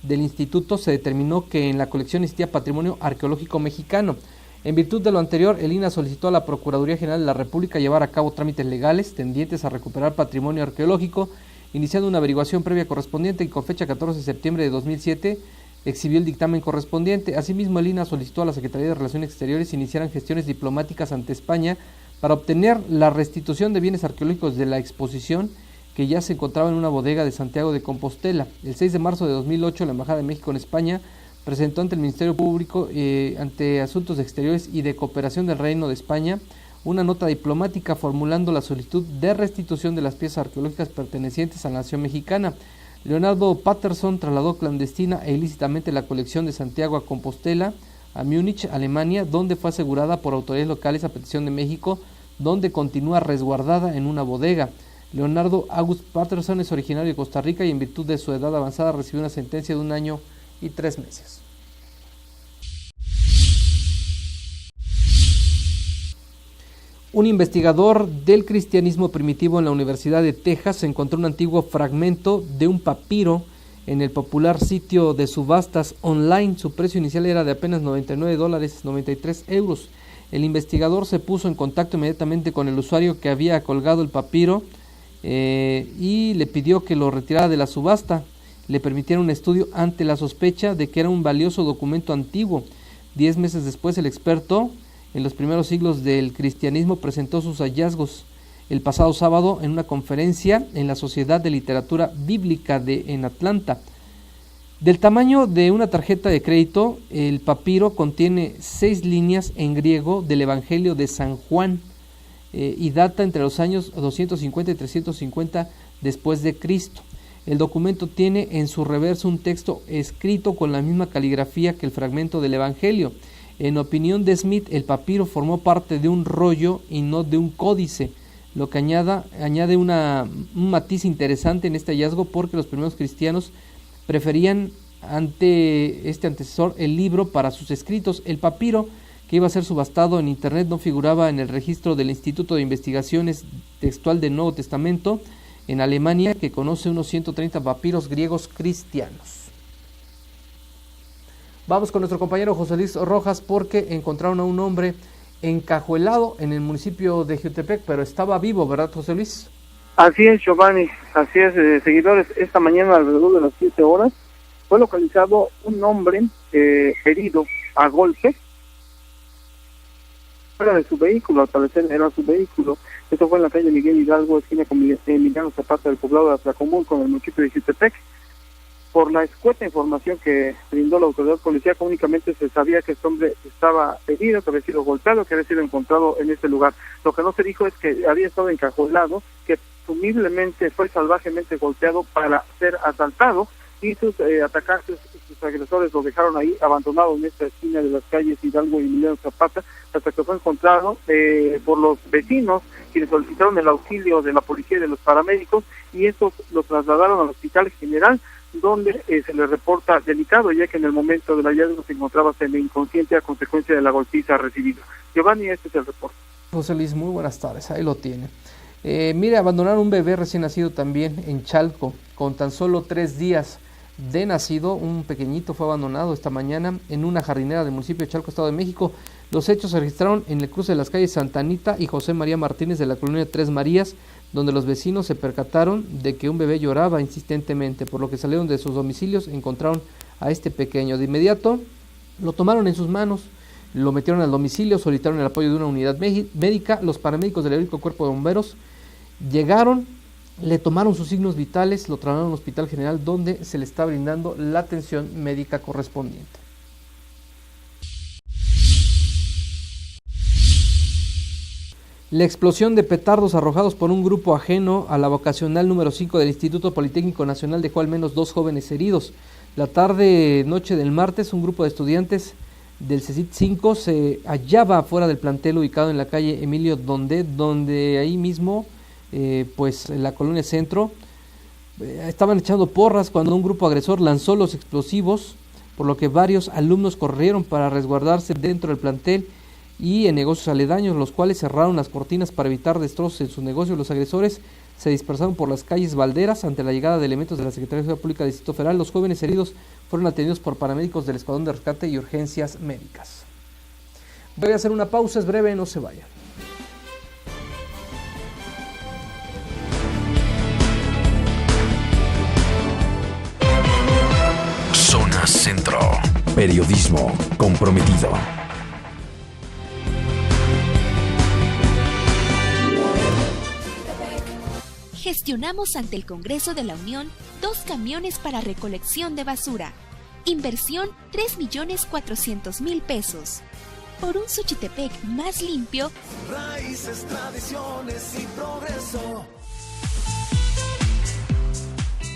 del instituto, se determinó que en la colección existía patrimonio arqueológico mexicano. En virtud de lo anterior, el INAH solicitó a la Procuraduría General de la República llevar a cabo trámites legales tendientes a recuperar patrimonio arqueológico, iniciando una averiguación previa correspondiente, y con fecha 14 de septiembre de 2007 exhibió el dictamen correspondiente. Asimismo, el INAH solicitó a la Secretaría de Relaciones Exteriores iniciaran gestiones diplomáticas ante España para obtener la restitución de bienes arqueológicos de la exposición, que ya se encontraba en una bodega de Santiago de Compostela. El 6 de marzo de 2008, la Embajada de México en España presentó ante el Ministerio Público, ante Asuntos Exteriores y de Cooperación del Reino de España, una nota diplomática formulando la solicitud de restitución de las piezas arqueológicas pertenecientes a la nación mexicana. Leonardo Patterson trasladó clandestina e ilícitamente la colección de Santiago a Compostela, a Múnich, Alemania, donde fue asegurada por autoridades locales a petición de México, donde continúa resguardada en una bodega. Leonardo August Patterson es originario de Costa Rica y en virtud de su edad avanzada recibió una sentencia de 1 año y 3 meses. Un investigador del cristianismo primitivo en la Universidad de Texas encontró un antiguo fragmento de un papiro en el popular sitio de subastas online. Su precio inicial era de apenas $99, 93 euros. El investigador se puso en contacto inmediatamente con el usuario que había colgado el papiro y le pidió que lo retirara de la subasta. Le permitieron un estudio ante la sospecha de que era un valioso documento antiguo. 10 meses después, el experto en los primeros siglos del cristianismo presentó sus hallazgos el pasado sábado en una conferencia en la Sociedad de Literatura Bíblica en Atlanta. Del tamaño de una tarjeta de crédito, el papiro contiene 6 líneas en griego del Evangelio de San Juan y data entre los años 250 y 350 después de Cristo. El documento tiene en su reverso un texto escrito con la misma caligrafía que el fragmento del Evangelio. En opinión de Smith, el papiro formó parte de un rollo y no de un códice, lo que añade un matiz interesante en este hallazgo, porque los primeros cristianos preferían ante este antecesor el libro para sus escritos. El papiro, que iba a ser subastado en internet, no figuraba en el registro del Instituto de Investigaciones Textual del Nuevo Testamento en Alemania, que conoce unos 130 papiros griegos cristianos. Vamos con nuestro compañero José Luis Rojas, porque encontraron a un hombre encajuelado en el municipio de Jiutepec, pero estaba vivo, ¿verdad, José Luis? Así es, Giovanni, así es, seguidores. Esta mañana alrededor de las 7 horas fue localizado un hombre herido a golpes fuera de su vehículo, al parecer era su vehículo. Esto fue en la calle Miguel Hidalgo, esquina con Emiliano Zapata del poblado de Atlacomulco, con el municipio de Xiltepec. Por la escueta información que brindó la autoridad policial, únicamente se sabía que este hombre estaba herido, que había sido golpeado, que había sido encontrado en este lugar. Lo que no se dijo es que había estado encajonado, que presumiblemente fue salvajemente golpeado para ser asaltado, y sus atacantes, sus agresores lo dejaron ahí abandonado en esta esquina de las calles Hidalgo y Emiliano Zapata, hasta que fue encontrado por los vecinos, quienes solicitaron el auxilio de la policía y de los paramédicos, y estos lo trasladaron al Hospital General, donde se le reporta delicado, ya que en el momento del hallazgo se encontraba semi-inconsciente a consecuencia de la golpiza recibida. Giovanni, este es el reporte. José Luis, muy buenas tardes, ahí lo tiene. Mire, abandonaron un bebé recién nacido también en Chalco, con tan solo 3 días de nacido. Un pequeñito fue abandonado esta mañana en una jardinera del municipio de Chalco, Estado de México. Los hechos se registraron en el cruce de las calles Santa Anita y José María Martínez de la colonia Tres Marías, donde los vecinos se percataron de que un bebé lloraba insistentemente, por lo que salieron de sus domicilios, encontraron a este pequeño. De inmediato lo tomaron en sus manos, lo metieron al domicilio, solicitaron el apoyo de una unidad médica. Los paramédicos del heroico Cuerpo de Bomberos llegaron, le tomaron sus signos vitales, lo trasladaron al Hospital General, donde se le está brindando la atención médica correspondiente. La explosión de petardos arrojados por un grupo ajeno a la vocacional número 5 del Instituto Politécnico Nacional dejó al menos 2 jóvenes heridos. La tarde-noche del martes, un grupo de estudiantes del CECIT 5 se hallaba fuera del plantel ubicado en la calle Emilio Dondet, donde ahí mismo, pues en la colonia Centro, estaban echando porras cuando un grupo agresor lanzó los explosivos, por lo que varios alumnos corrieron para resguardarse dentro del plantel y en negocios aledaños, los cuales cerraron las cortinas para evitar destrozos en sus negocios. Los agresores se dispersaron por las calles Valderas ante la llegada de elementos de la Secretaría de Seguridad Pública del Distrito Federal. Los jóvenes heridos fueron atendidos por paramédicos del Escuadrón de Rescate y Urgencias Médicas. Voy a hacer una pausa, es breve, no se vayan. Zona Centro. Periodismo comprometido. Gestionamos ante el Congreso de la Unión 2 camiones para recolección de basura. Inversión 3.400.000 pesos. Por un Xochitepec más limpio. Raíces, tradiciones y progreso.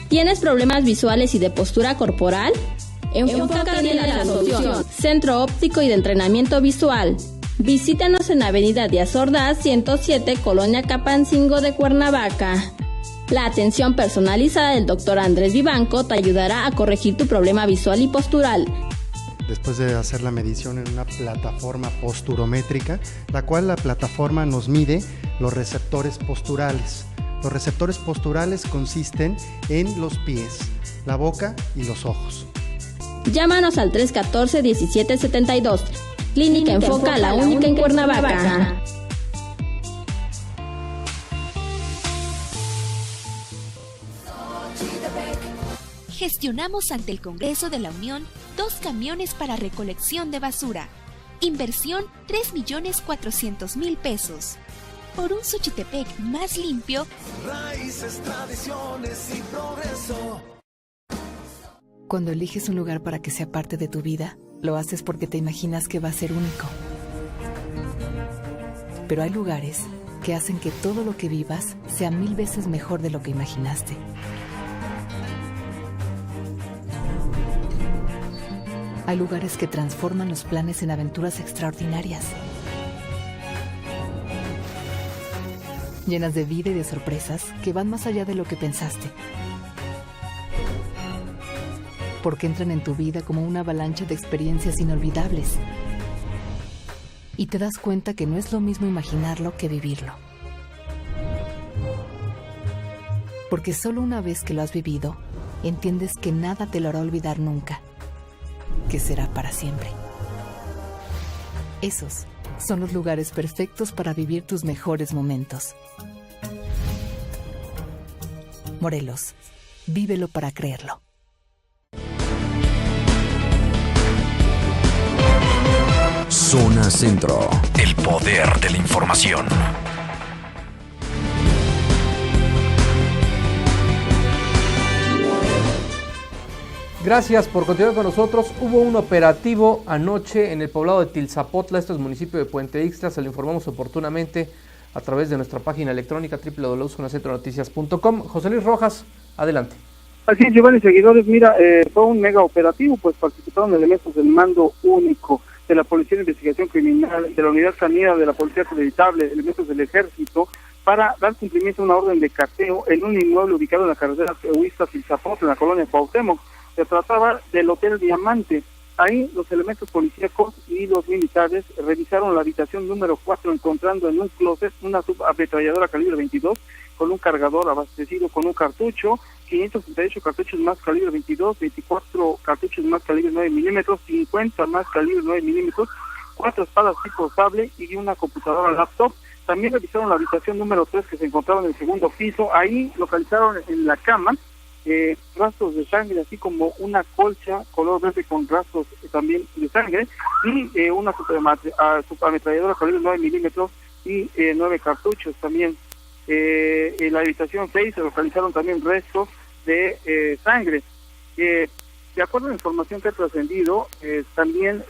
¿Tienes problemas visuales y de postura corporal? Enfócate en la solución. Centro Óptico y de Entrenamiento Visual. Visítanos en Avenida Díaz Ordaz 107, Colonia Capancingo de Cuernavaca. La atención personalizada del Dr. Andrés Vivanco te ayudará a corregir tu problema visual y postural. Después de hacer la medición en una plataforma posturométrica, la cual la plataforma nos mide los receptores posturales. Los receptores posturales consisten en los pies, la boca y los ojos. Llámanos al 314-1772. Clínica Enfoca, la única en Cuernavaca. Gestionamos ante el Congreso de la Unión 2 camiones para recolección de basura. Inversión 3.400.000 pesos. Por un Xochitepec más limpio. Raíces, tradiciones y progreso. Cuando eliges un lugar para que sea parte de tu vida, lo haces porque te imaginas que va a ser único. Pero hay lugares que hacen que todo lo que vivas sea 1000 veces mejor de lo que imaginaste. Hay lugares que transforman los planes en aventuras extraordinarias, llenas de vida y de sorpresas que van más allá de lo que pensaste. Porque entran en tu vida como una avalancha de experiencias inolvidables. Y te das cuenta que no es lo mismo imaginarlo que vivirlo. Porque solo una vez que lo has vivido, entiendes que nada te lo hará olvidar nunca, que será para siempre. Esos son los lugares perfectos para vivir tus mejores momentos. Morelos, vívelo para creerlo. Zona Centro, el poder de la información. Gracias por continuar con nosotros. Hubo un operativo anoche en el poblado de Tilzapotla, esto es municipio de Puente Ixtla, se lo informamos oportunamente a través de nuestra página electrónica www.zonacentronoticias.com. José Luis Rojas, adelante. Así es, Giovanni, seguidores, mira, fue un mega operativo, pues participaron elementos del mando único de la Policía de Investigación Criminal, de la Unidad Canina de la Policía Acreditable, elementos del Ejército, para dar cumplimiento a una orden de cateo en un inmueble ubicado en la carretera Huixta-Tilzapotla, en la colonia Cuauhtémoc. Se trataba del Hotel Diamante. Ahí los elementos policíacos y los militares revisaron la habitación número 4, encontrando en un closet una subametralladora calibre 22 con un cargador abastecido con un cartucho, 538 cartuchos más calibre 22, 24 cartuchos más calibre 9 milímetros, 50 más calibre 9 milímetros, 4 espadas tipo sable y una computadora laptop. También revisaron la habitación número 3 que se encontraba en el segundo piso. Ahí localizaron en la cama rastros de sangre, así como una colcha color verde con rastros también de sangre y una subametralladora calibre 9 milímetros y 9 cartuchos también. En la habitación 6 se localizaron también restos de sangre. De acuerdo a la información que ha trascendido, también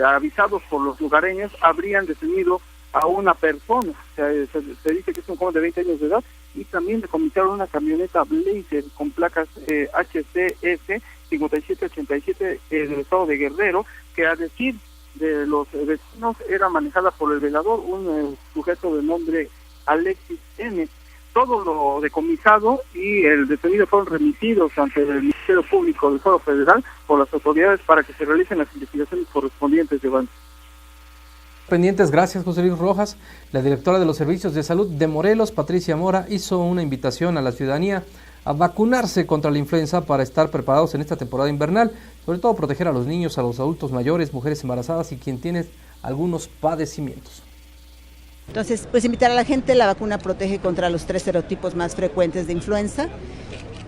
avisados por los lugareños, habrían detenido a una persona. Se dice que es un joven de 20 años de edad, y también decomisaron una camioneta Blazer con placas HCS 5787 del estado de Guerrero, que a decir de los vecinos era manejada por el velador, un sujeto de nombre Alexis N. Todo lo decomisado y el detenido fueron remitidos ante el Ministerio Público del Fuero Federal por las autoridades para que se realicen las investigaciones correspondientes de Iván. Pendientes, gracias José Luis Rojas. La directora de los Servicios de Salud de Morelos, Patricia Mora, hizo una invitación a la ciudadanía a vacunarse contra la influenza para estar preparados en esta temporada invernal, sobre todo proteger a los niños, a los adultos mayores, mujeres embarazadas y quien tiene algunos padecimientos. Entonces, pues invitar a la gente, la vacuna protege contra los 3 serotipos más frecuentes de influenza,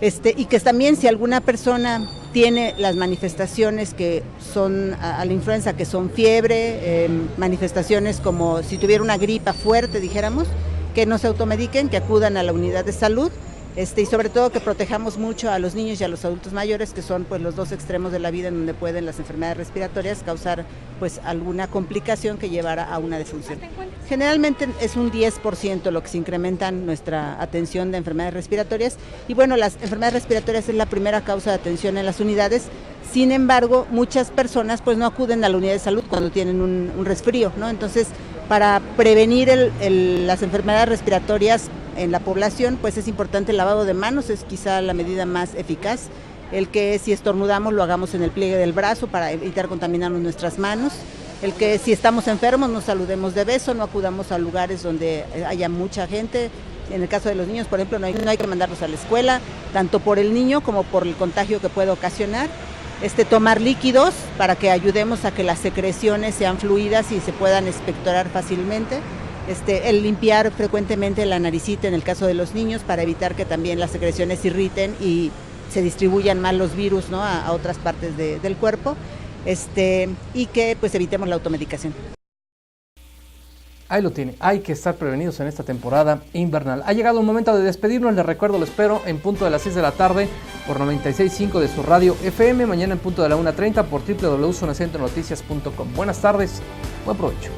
y que también si alguna persona tiene las manifestaciones que son a la influenza, que son fiebre, manifestaciones como si tuviera una gripa fuerte, dijéramos, que no se automediquen, que acudan a la unidad de salud, y sobre todo que protejamos mucho a los niños y a los adultos mayores, que son pues los dos extremos de la vida en donde pueden las enfermedades respiratorias causar pues alguna complicación que llevara a una defunción. Generalmente es un 10% lo que se incrementa nuestra atención de enfermedades respiratorias, y bueno, las enfermedades respiratorias es la primera causa de atención en las unidades. Sin embargo, muchas personas pues no acuden a la unidad de salud cuando tienen un resfrío, ¿no? Entonces, para prevenir las enfermedades respiratorias en la población, pues es importante el lavado de manos, es quizá la medida más eficaz. El que si estornudamos lo hagamos en el pliegue del brazo para evitar contaminarnos nuestras manos. El que si estamos enfermos nos saludemos de beso, no acudamos a lugares donde haya mucha gente. En el caso de los niños, por ejemplo, no hay que mandarlos a la escuela, tanto por el niño como por el contagio que puede ocasionar. Tomar líquidos para que ayudemos a que las secreciones sean fluidas y se puedan expectorar fácilmente. El limpiar frecuentemente la naricita en el caso de los niños para evitar que también las secreciones irriten y se distribuyan mal los virus, ¿no? a otras partes del cuerpo, y que pues evitemos la automedicación. Ahí lo tiene, hay que estar prevenidos en esta temporada invernal. Ha llegado el momento de despedirnos, les recuerdo, lo espero en punto de las 6 de la tarde por 96.5 de su radio FM, mañana en punto de la 1:30 por www.zonacentronoticias.com. Buenas tardes, buen provecho.